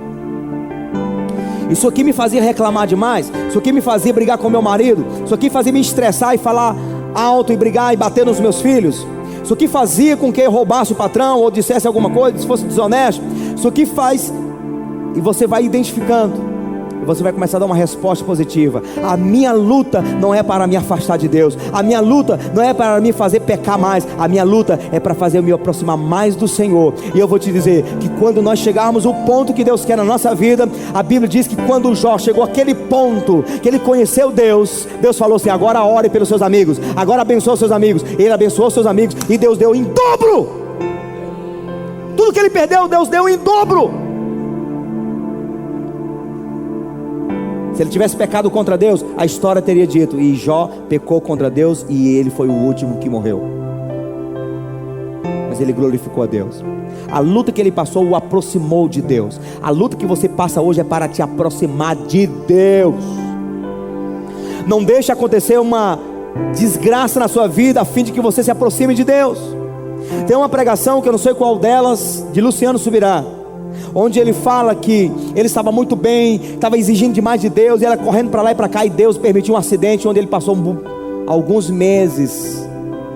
Isso aqui me fazia reclamar demais? Isso aqui me fazia brigar com meu marido? Isso aqui fazia me estressar e falar alto e brigar e bater nos meus filhos? Isso aqui fazia com que eu roubasse o patrão ou dissesse alguma coisa, se fosse desonesto? Isso aqui faz... E você vai identificando, e você vai começar a dar uma resposta positiva. A minha luta não é para me afastar de Deus. A minha luta não é para me fazer pecar mais. A minha luta é para fazer eu me aproximar mais do Senhor. E eu vou te dizer que quando nós chegarmos ao ponto que Deus quer na nossa vida, a Bíblia diz que quando Jó chegou àquele ponto que ele conheceu Deus, Deus falou assim, agora ore pelos seus amigos, agora abençoa os seus amigos. Ele abençoou os seus amigos e Deus deu em dobro. Tudo que ele perdeu, Deus deu em dobro. Se ele tivesse pecado contra Deus, a história teria dito, e Jó pecou contra Deus e ele foi o último que morreu. Mas ele glorificou a Deus. A luta que ele passou o aproximou de Deus. A luta que você passa hoje é para te aproximar de Deus. Não deixe acontecer uma desgraça na sua vida a fim de que você se aproxime de Deus. Tem uma pregação que eu não sei qual delas, de Luciano Subirá, onde ele fala que ele estava muito bem, estava exigindo demais de Deus, e ela correndo para lá e para cá, e Deus permitiu um acidente, onde ele passou alguns meses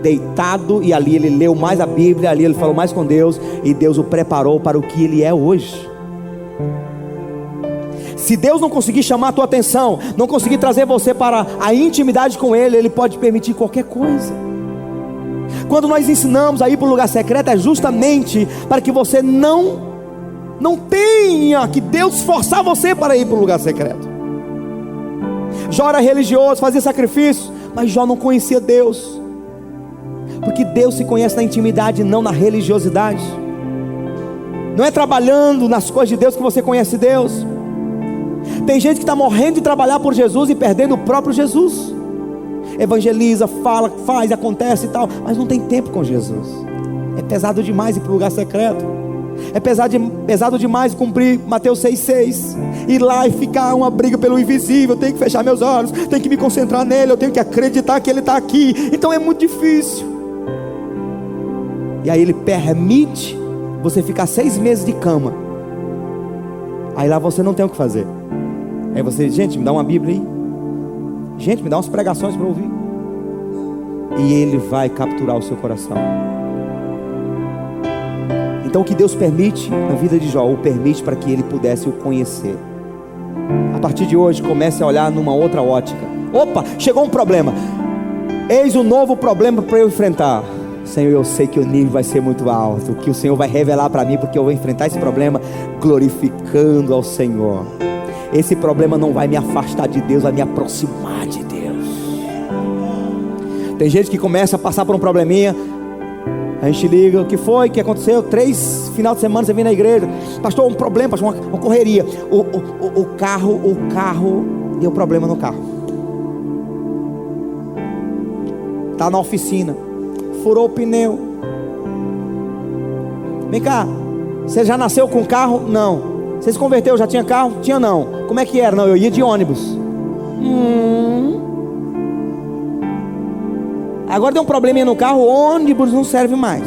deitado, e ali ele leu mais a Bíblia, ali ele falou mais com Deus, e Deus o preparou para o que ele é hoje. Se Deus não conseguir chamar a tua atenção, não conseguir trazer você para a intimidade com Ele, Ele pode permitir qualquer coisa. Quando nós ensinamos a ir para o lugar secreto, é justamente para que você não tenha que Deus forçar você para ir para o lugar secreto. Jó era religioso, fazia sacrifícios, mas Jó não conhecia Deus, porque Deus se conhece na intimidade, não na religiosidade. Não é trabalhando nas coisas de Deus que você conhece Deus. Tem gente que está morrendo de trabalhar por Jesus e perdendo o próprio Jesus. Evangeliza, fala, faz, acontece e tal, mas não tem tempo com Jesus. É pesado demais ir para o lugar secreto. É pesado demais cumprir Mateus 6,6. Ir lá e ficar uma briga pelo invisível. Eu tenho que fechar meus olhos, tenho que me concentrar nele, eu tenho que acreditar que ele está aqui. Então é muito difícil. E aí ele permite você ficar 6 meses de cama. Aí lá você não tem o que fazer. Aí você, gente, me dá uma Bíblia aí. Gente, me dá umas pregações para ouvir. E ele vai capturar o seu coração. Então o que Deus permite na vida de Jó, o permite para que ele pudesse o conhecer. A partir de hoje, comece a olhar numa outra ótica. Opa, chegou um problema. Eis um novo problema para eu enfrentar. Senhor, eu sei que o nível vai ser muito alto, que o Senhor vai revelar para mim, porque eu vou enfrentar esse problema glorificando ao Senhor. Esse problema não vai me afastar de Deus, vai me aproximar de Deus. Tem gente que começa a passar por um probleminha, a gente liga, o que foi, o que aconteceu? 3 final de semana você vem na igreja, pastor, um problema, pastor, uma correria. O carro deu problema no carro. Está na oficina, furou o pneu. Vem cá, você já nasceu com carro? Não. Você se converteu, já tinha carro? Tinha não. Como é que era? Não, eu ia de ônibus. Agora deu um probleminha no carro, o ônibus não serve mais.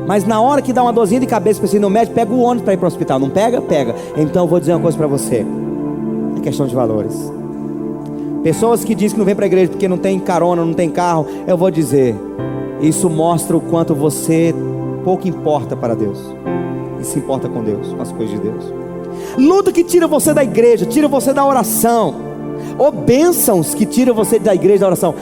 Mas na hora que dá uma dorzinha de cabeça para você ir no médico, pega o ônibus para ir para o hospital. Não pega? Pega. Então eu vou dizer uma coisa para você. É questão de valores. Pessoas que dizem que não vem para a igreja porque não tem carona, não tem carro. Eu vou dizer, isso mostra o quanto você pouco importa para Deus. E se importa com Deus, com as coisas de Deus. Luta que tira você da igreja, tira você da oração. Ou bênçãos que tiram você da igreja, da oração.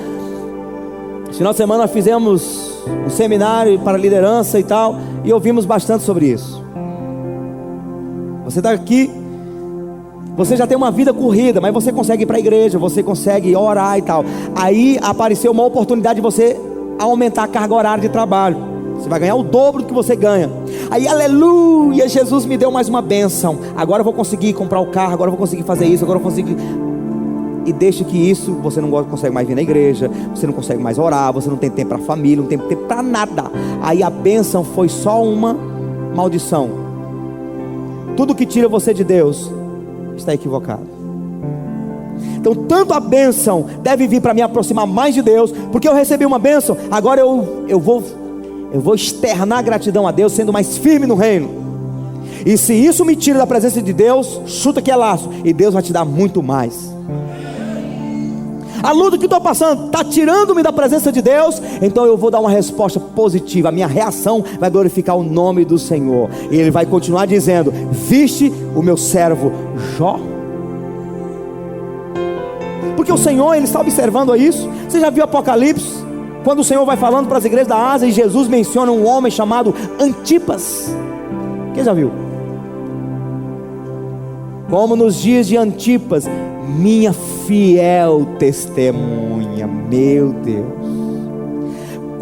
Esse final de semana nós fizemos um seminário para liderança e tal, e ouvimos bastante sobre isso. Você está aqui, você já tem uma vida corrida, mas você consegue ir para a igreja, você consegue orar e tal. Aí apareceu uma oportunidade de você aumentar a carga horária de trabalho. Você vai ganhar o dobro do que você ganha. Aí, aleluia, Jesus me deu mais uma bênção. Agora eu vou conseguir comprar o carro, agora eu vou conseguir fazer isso, agora eu vou conseguir. E deixa que isso, você não consegue mais vir na igreja, você não consegue mais orar, você não tem tempo para a família, não tem tempo para nada. Aí a bênção foi só uma maldição. Tudo que tira você de Deus está equivocado. Então tanto a bênção deve vir para me aproximar mais de Deus, porque eu recebi uma bênção. Agora eu vou externar a gratidão a Deus, sendo mais firme no reino. E se isso me tira da presença de Deus, chuta que é laço, e Deus vai te dar muito mais. A luta que estou passando está tirando-me da presença de Deus, então eu vou dar uma resposta positiva. A minha reação vai glorificar o nome do Senhor. E Ele vai continuar dizendo: viste o meu servo Jó? Porque o Senhor, Ele está observando isso. Você já viu Apocalipse? Quando o Senhor vai falando para as igrejas da Ásia, e Jesus menciona um homem chamado Antipas. Quem já viu? Como nos dias de Antipas, minha fiel testemunha. Meu Deus.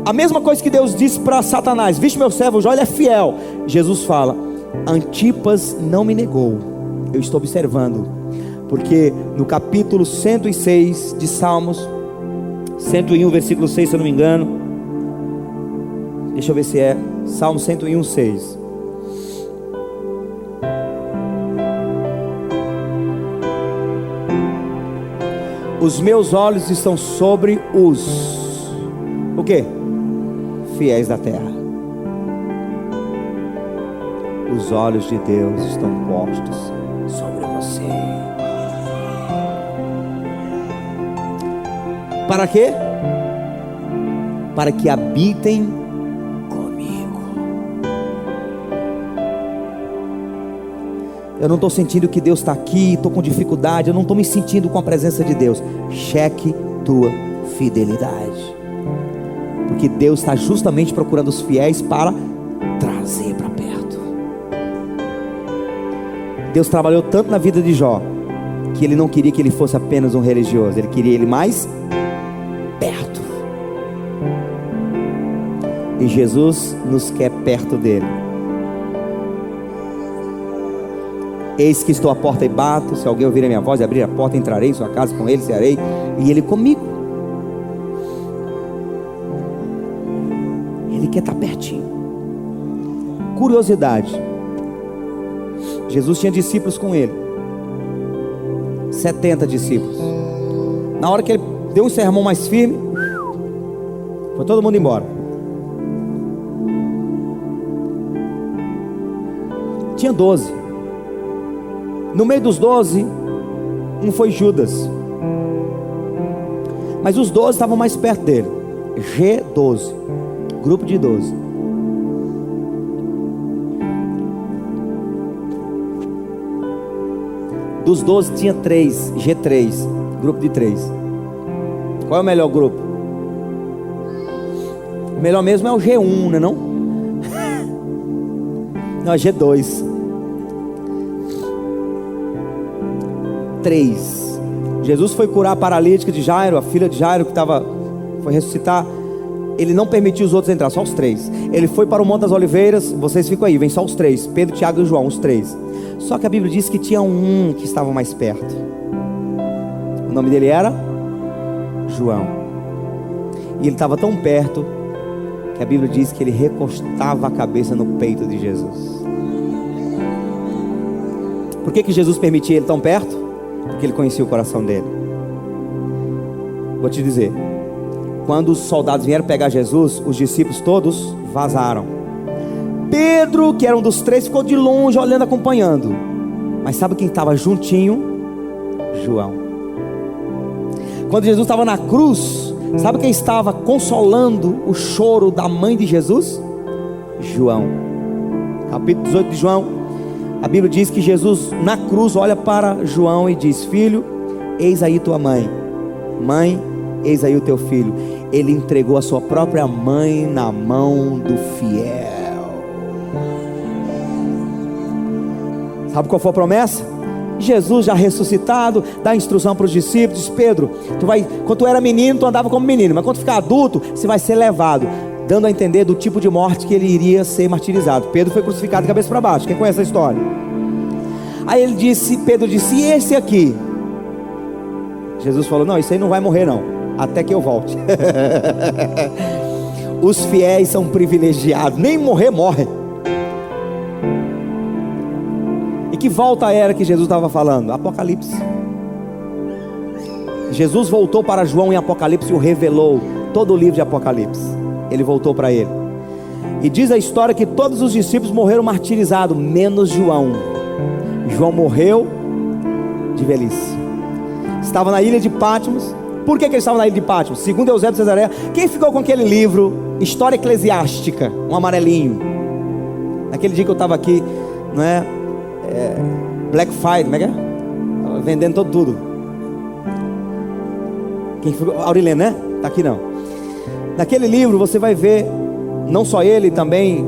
A mesma coisa que Deus disse para Satanás: viste meu servo Jó, ele é fiel. Jesus fala: Antipas não me negou. Eu estou observando. Porque no capítulo 106 de Salmos, 101 versículo 6, se eu não me engano, deixa eu ver se é Salmo 101, 6. Os meus olhos estão sobre o quê? Fiéis da terra. Os olhos de Deus estão postos sobre você. Para quê? Para que habitem comigo. Eu não estou sentindo que Deus está aqui, estou com dificuldade, eu não estou me sentindo com a presença de Deus. Cheque tua fidelidade, porque Deus está justamente procurando os fiéis para trazer para perto. Deus trabalhou tanto na vida de Jó, que Ele não queria que ele fosse apenas um religioso, Ele queria ele mais perto. E Jesus nos quer perto dele. Eis que estou à porta e bato. Se alguém ouvir a minha voz e abrir a porta, entrarei em sua casa, com ele cearei, e ele comigo. Ele quer estar pertinho. curiosidade. Jesus tinha discípulos com ele, 70 discípulos. Na hora que ele deu um sermão mais firme, foi todo mundo embora. Tinha 12. No meio dos 12, um foi Judas. Mas os 12 estavam mais perto dele. G12, grupo de 12. Dos 12 tinha 3, G3, grupo de 3. Qual é o melhor grupo? O melhor mesmo é o G1, não é não? Não, é G2. 3. Jesus foi curar a paralítica de Jairo, a filha de Jairo que foi ressuscitar. Ele não permitiu os outros entrar, só os 3. Ele foi para o Monte das Oliveiras. Vocês ficam aí, vem só os 3, Pedro, Tiago e João, os 3. Só que a Bíblia diz que tinha um que estava mais perto. O nome dele era João. E ele estava tão perto que a Bíblia diz que ele recostava a cabeça no peito de Jesus. Por que Jesus permitia ele tão perto? Porque ele conhecia o coração dele. Vou te dizer, quando os soldados vieram pegar Jesus, os discípulos todos vazaram. Pedro, que era um dos 3, ficou de longe olhando, acompanhando. Mas sabe quem estava juntinho? João. Quando Jesus estava na cruz, sabe quem estava consolando o choro da mãe de Jesus? João. Capítulo 18 de João. A Bíblia diz que Jesus na cruz olha para João e diz: filho, eis aí tua mãe. Mãe, eis aí o teu filho. Ele entregou a sua própria mãe na mão do fiel. Sabe qual foi a promessa? Jesus já ressuscitado, dá instrução para os discípulos: diz, Pedro, quando tu era menino, tu andava como menino, mas quando ficar adulto, você vai ser levado. Dando a entender do tipo de morte que ele iria ser martirizado. Pedro foi crucificado de cabeça para baixo. Quem conhece a história? Aí Pedro disse: e esse aqui? Jesus falou: não, isso aí não vai morrer não, até que eu volte. Os fiéis são privilegiados, nem morre. E que volta era que Jesus estava falando? Apocalipse. Jesus voltou para João em Apocalipse e o revelou, todo o livro de Apocalipse. Ele voltou para ele. E diz a história que todos os discípulos morreram martirizados, menos João. João morreu de velhice. Estava na ilha de Patmos. Por que ele estava na ilha de Patmos? Segundo Eusébio de Cesareia. Quem ficou com aquele livro, História Eclesiástica, um amarelinho? Naquele dia que eu estava aqui, não é? Black Friday, como é que é? Vendendo tudo. Quem ficou? Aurilene, né? Está aqui não. Naquele livro você vai ver, não só ele, também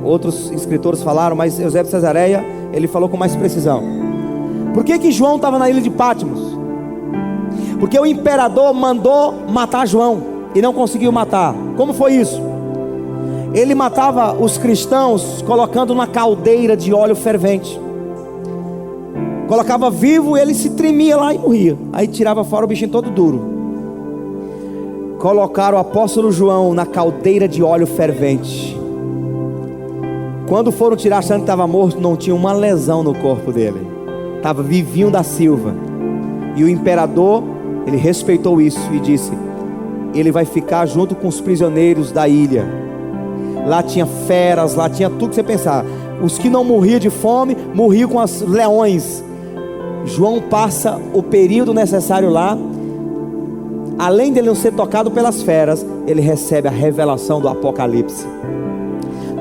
outros escritores falaram, mas Eusébio de Cesareia, ele falou com mais precisão. Por que João estava na ilha de Patmos? Porque o imperador mandou matar João e não conseguiu matar. Como foi isso? Ele matava os cristãos colocando uma caldeira de óleo fervente. Colocava vivo, ele se tremia lá e morria. Aí tirava fora o bichinho todo duro. Colocaram o apóstolo João na caldeira de óleo fervente. Quando foram tirar achando que estava morto, não tinha uma lesão no corpo dele, estava vivinho da silva. E o imperador, ele respeitou isso e disse: ele vai ficar junto com os prisioneiros da ilha. Lá tinha feras, lá tinha tudo que você pensar. Os que não morriam de fome, morriam com os leões. João passa o período necessário lá. Além dele não ser tocado pelas feras, ele recebe a revelação do Apocalipse.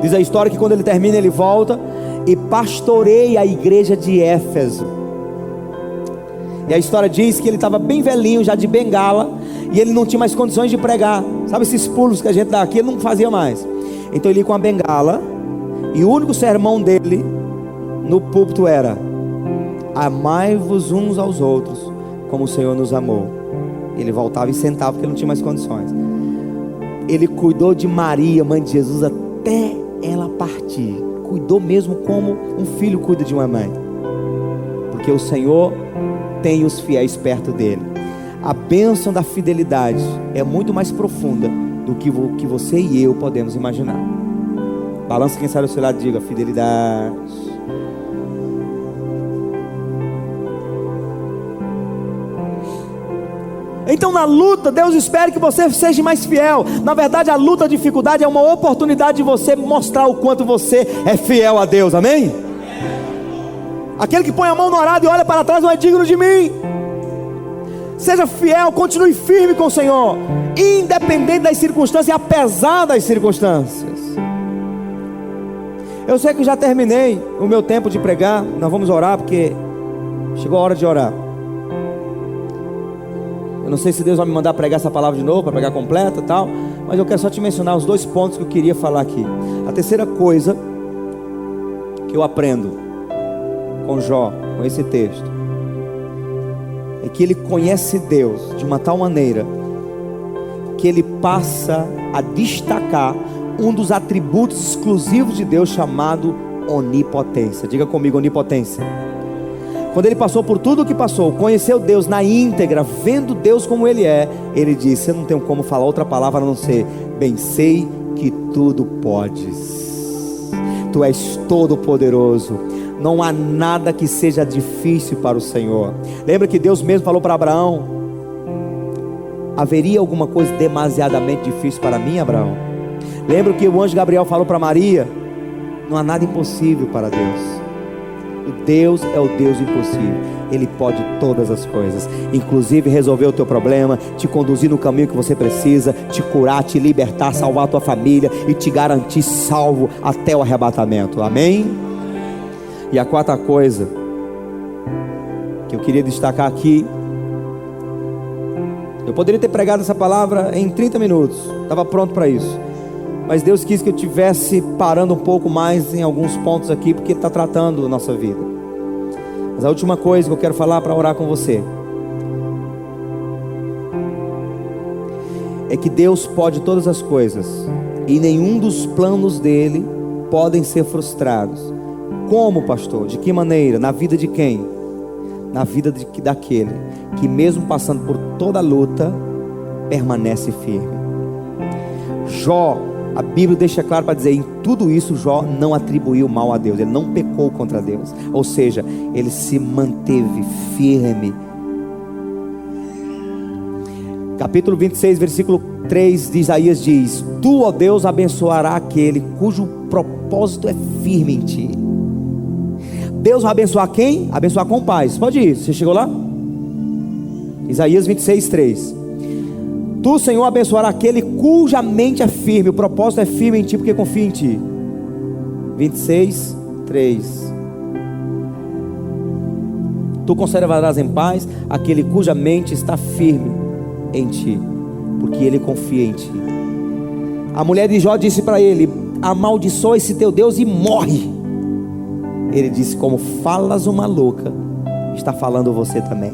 Diz a história que quando ele termina, ele volta e pastoreia a igreja de Éfeso. E a história diz que ele estava bem velhinho, já de bengala, e ele não tinha mais condições de pregar. Sabe esses pulos que a gente dá aqui? Ele não fazia mais. Então ele ia com a bengala, e o único sermão dele no púlpito era: amai-vos uns aos outros como o Senhor nos amou. Ele voltava e sentava porque ele não tinha mais condições. Ele cuidou de Maria, mãe de Jesus, até ela partir. Cuidou mesmo como um filho cuida de uma mãe. Porque o Senhor tem os fiéis perto dele. A bênção da fidelidade é muito mais profunda do que você e eu podemos imaginar. Balança quem sai do seu lado e diga: fidelidade. Então na luta, Deus espera que você seja mais fiel. Na verdade, a luta, a dificuldade é uma oportunidade de você mostrar o quanto você é fiel a Deus, amém? Aquele que põe a mão no arado e olha para trás não é digno de mim. Seja fiel, continue firme com o Senhor, independente das circunstâncias e apesar das circunstâncias. Eu sei que já terminei o meu tempo de pregar. Nós vamos orar porque chegou a hora de orar. Eu não sei se Deus vai me mandar pregar essa palavra de novo, para pregar completa e tal, mas eu quero só te mencionar os 2 pontos que eu queria falar aqui. A terceira coisa que eu aprendo com Jó, com esse texto, é que ele conhece Deus de uma tal maneira que ele passa a destacar um dos atributos exclusivos de Deus, chamado onipotência. Diga comigo: onipotência. Quando ele passou por tudo o que passou, conheceu Deus na íntegra, vendo Deus como Ele é, ele disse: eu não tenho como falar outra palavra a não ser: bem sei que tudo podes, Tu és todo poderoso, não há nada que seja difícil para o Senhor. Lembra que Deus mesmo falou para Abraão: haveria alguma coisa demasiadamente difícil para mim, Abraão? Lembra que o anjo Gabriel falou para Maria: não há nada impossível para Deus. O Deus é o Deus impossível. Ele pode todas as coisas, inclusive resolver o teu problema, te conduzir no caminho que você precisa, te curar, te libertar, salvar a tua família e te garantir salvo até o arrebatamento, amém? E a quarta coisa que eu queria destacar aqui, eu poderia ter pregado essa palavra em 30 minutos, estava pronto para isso, mas Deus quis que eu tivesse parando um pouco mais em alguns pontos aqui, porque Ele está tratando a nossa vida. Mas a última coisa que eu quero falar para orar com você é que Deus pode todas as coisas, e nenhum dos planos dEle podem ser frustrados. Como, pastor? De que maneira? Na vida de quem? Na vida daquele que mesmo passando por toda a luta, permanece firme. Jó, a Bíblia deixa claro para dizer: em tudo isso Jó não atribuiu mal a Deus, ele não pecou contra Deus, ou seja, ele se manteve firme. Capítulo 26, versículo 3 de Isaías diz: Tu, ó Deus, abençoará aquele cujo propósito é firme em ti. Deus vai abençoar quem? Abençoar com paz. Pode ir, você chegou lá? Isaías 26, 3. Tu, Senhor, abençoará aquele cuja mente é firme, o propósito é firme em ti, porque confia em ti. 26, 3. Tu conservarás em paz aquele cuja mente está firme em ti, porque ele confia em ti. A mulher de Jó disse para ele: amaldiçoa esse teu Deus e morre. Ele disse: como falas uma louca, está falando você também.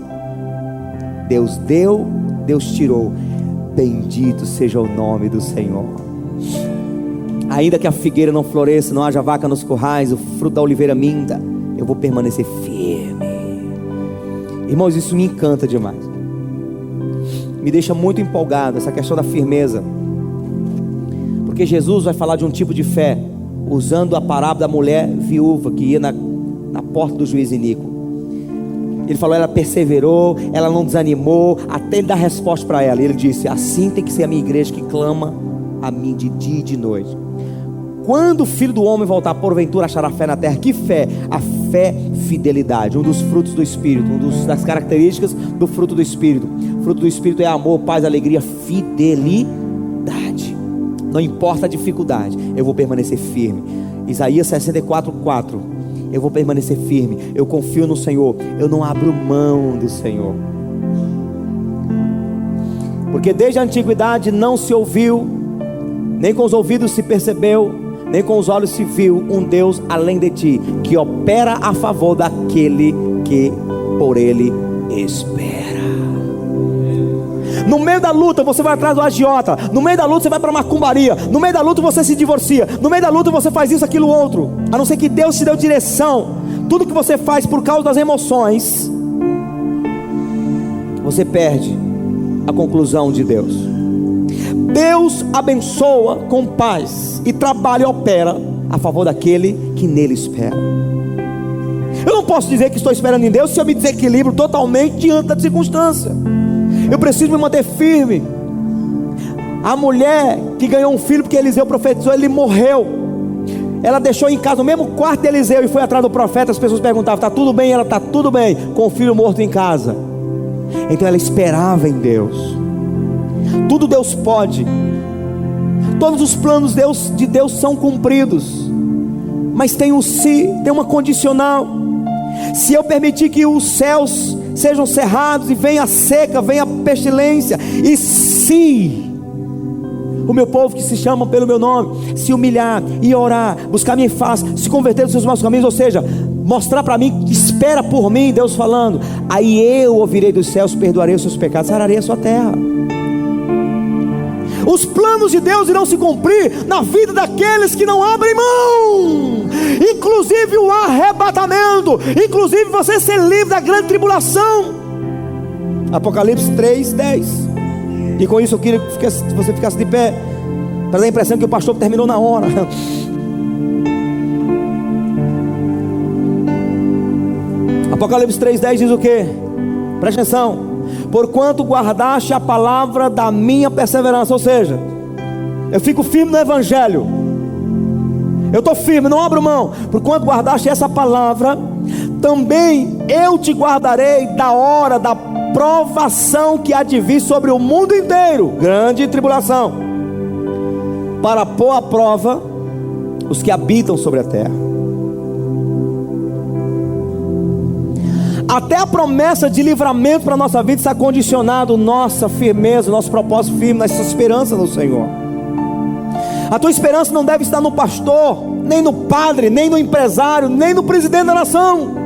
Deus deu, Deus tirou. Bendito seja o nome do Senhor. Ainda que a figueira não floresça, não haja vaca nos currais, o fruto da oliveira minta, eu vou permanecer firme. Irmãos, isso me encanta demais, me deixa muito empolgado, essa questão da firmeza, porque Jesus vai falar de um tipo de fé, usando a parábola da mulher viúva que ia na porta do juiz iníquo. Ele falou: ela perseverou, ela não desanimou, até ele dar resposta para ela. E ele disse: assim tem que ser a minha igreja, que clama a mim de dia e de noite. Quando o Filho do Homem voltar, porventura achará fé na terra? Que fé? A fé, fidelidade, um dos frutos do Espírito, das características do fruto do Espírito. O fruto do Espírito é amor, paz, alegria, fidelidade. Não importa a dificuldade, eu vou permanecer firme. Isaías 64, 4. Eu vou permanecer firme, eu confio no Senhor, eu não abro mão do Senhor. Porque desde a antiguidade não se ouviu, nem com os ouvidos se percebeu, nem com os olhos se viu um Deus além de ti, que opera a favor daquele que por ele espera. No meio da luta você vai atrás do agiota, no meio da luta você vai para a macumbaria, no meio da luta você se divorcia, no meio da luta você faz isso, aquilo, outro. A não ser que Deus te deu direção. Tudo que você faz por causa das emoções, você perde a conclusão de Deus. Deus abençoa com paz e trabalha e opera a favor daquele que nele espera. Eu não posso dizer que estou esperando em Deus se eu me desequilibro totalmente diante da circunstância. Eu preciso me manter firme. A mulher que ganhou um filho porque Eliseu profetizou, ele morreu. Ela deixou em casa o mesmo quarto de Eliseu e foi atrás do profeta. As pessoas perguntavam: está tudo bem? Ela: está tudo bem, com o filho morto em casa. Então ela esperava em Deus. Tudo Deus pode. Todos os planos de Deus são cumpridos. Mas tem um se, tem uma condicional. Se eu permitir que os céus sejam cerrados e venha a seca, venha a pestilência, e se o meu povo que se chama pelo meu nome se humilhar e orar, buscar minha face, se converter dos seus maus caminhos, ou seja, mostrar para mim, espera por mim, Deus falando, aí eu ouvirei dos céus, perdoarei os seus pecados, sararei a sua terra. Os planos de Deus irão se cumprir na vida daqueles que não abrem mão, inclusive o arrebatamento, inclusive você ser livre da grande tribulação. Apocalipse 3:10. E com isso eu queria que você ficasse de pé, para dar a impressão que o pastor terminou na hora. Apocalipse 3:10 diz o que? Presta atenção. Porquanto guardaste a palavra da minha perseverança. Ou seja, eu fico firme no evangelho, eu estou firme, não abro mão. Porquanto guardaste essa palavra, também eu te guardarei da hora da provação que há de vir sobre o mundo inteiro, grande tribulação, para pôr à prova os que habitam sobre a terra. Até a promessa de livramento para a nossa vida está condicionado nossa firmeza, nosso propósito firme, nossa esperança no Senhor. A tua esperança não deve estar no pastor, nem no padre, nem no empresário, nem no presidente da nação.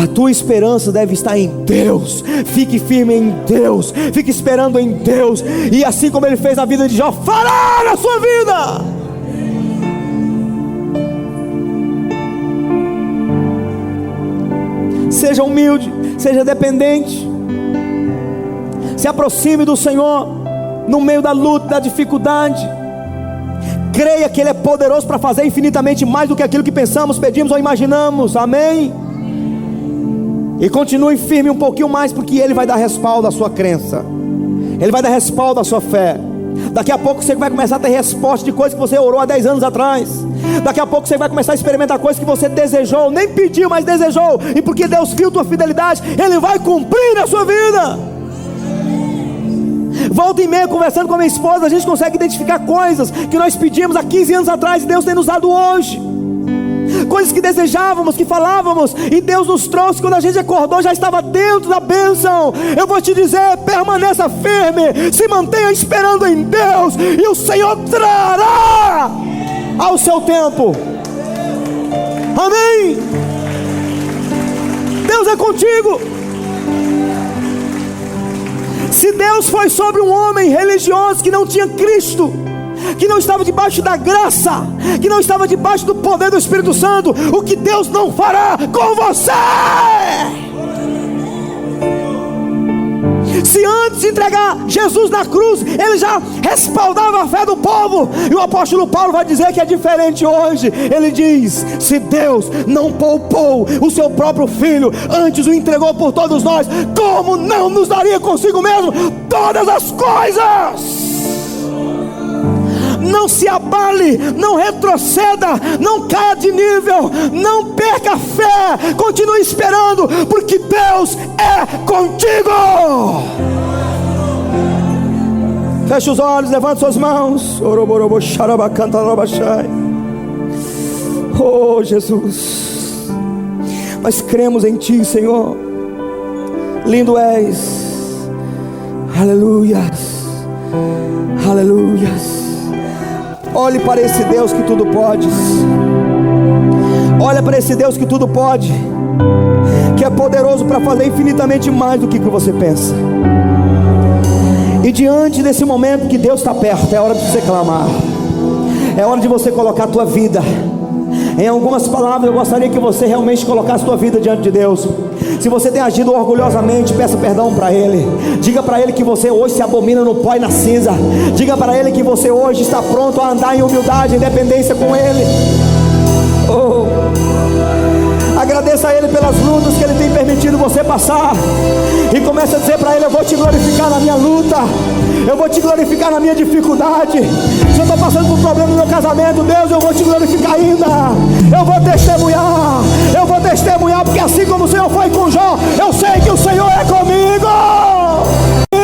A tua esperança deve estar em Deus. Fique firme em Deus, fique esperando em Deus, e assim como Ele fez na vida de Jó, fará na sua vida. Seja humilde, seja dependente, se aproxime do Senhor no meio da luta, da dificuldade. Creia que Ele é poderoso para fazer infinitamente mais do que aquilo que pensamos, pedimos ou imaginamos. Amém? E continue firme um pouquinho mais, porque Ele vai dar respaldo à sua crença, Ele vai dar respaldo à sua fé. Daqui a pouco você vai começar a ter resposta de coisas que você orou há 10 anos atrás. Daqui a pouco você vai começar a experimentar coisas que você desejou, nem pediu, mas desejou. E porque Deus viu tua fidelidade, Ele vai cumprir na sua vida. Volta e meia, conversando com a minha esposa, a gente consegue identificar coisas que nós pedimos há 15 anos atrás e Deus tem nos dado hoje. Coisas que desejávamos, que falávamos, e Deus nos trouxe. Quando a gente acordou, já estava dentro da bênção. Eu vou te dizer, permaneça firme, se mantenha esperando em Deus, e o Senhor trará ao seu tempo. Amém? Deus é contigo. Se Deus foi sobre um homem religioso que não tinha Cristo, que não estava debaixo da graça, que não estava debaixo do poder do Espírito Santo, o que Deus não fará com você? Se antes de entregar Jesus na cruz, Ele já respaldava a fé do povo, e o apóstolo Paulo vai dizer que é diferente hoje. Ele diz: se Deus não poupou o seu próprio Filho, antes o entregou por todos nós, como não nos daria consigo mesmo todas as coisas? Não se abale, não retroceda, não caia de nível, não perca a fé, continue esperando, porque Deus é contigo. Feche os olhos, levante suas mãos. Oh Jesus, nós cremos em Ti, Senhor. Lindo és. Aleluias, aleluias. Olhe para esse Deus que tudo pode. Olha para esse Deus que tudo pode, que é poderoso para fazer infinitamente mais do que você pensa. E diante desse momento que Deus está perto, é hora de você clamar, é hora de você colocar a tua vida. Em algumas palavras eu gostaria que você realmente colocasse a tua vida diante de Deus. Se você tem agido orgulhosamente, peça perdão para Ele. Diga para Ele que você hoje se abomina no pó e na cinza. Diga para Ele que você hoje está pronto a andar em humildade, em dependência com Ele. Oh, agradeça a Ele pelas lutas que Ele tem permitido você passar, e comece a dizer para Ele: eu vou te glorificar na minha luta, eu vou te glorificar na minha dificuldade. Se eu estou passando por um problema no meu casamento, Deus, eu vou te glorificar ainda. Eu vou testemunhar, porque assim como o Senhor foi com Jó, eu sei que o Senhor é comigo.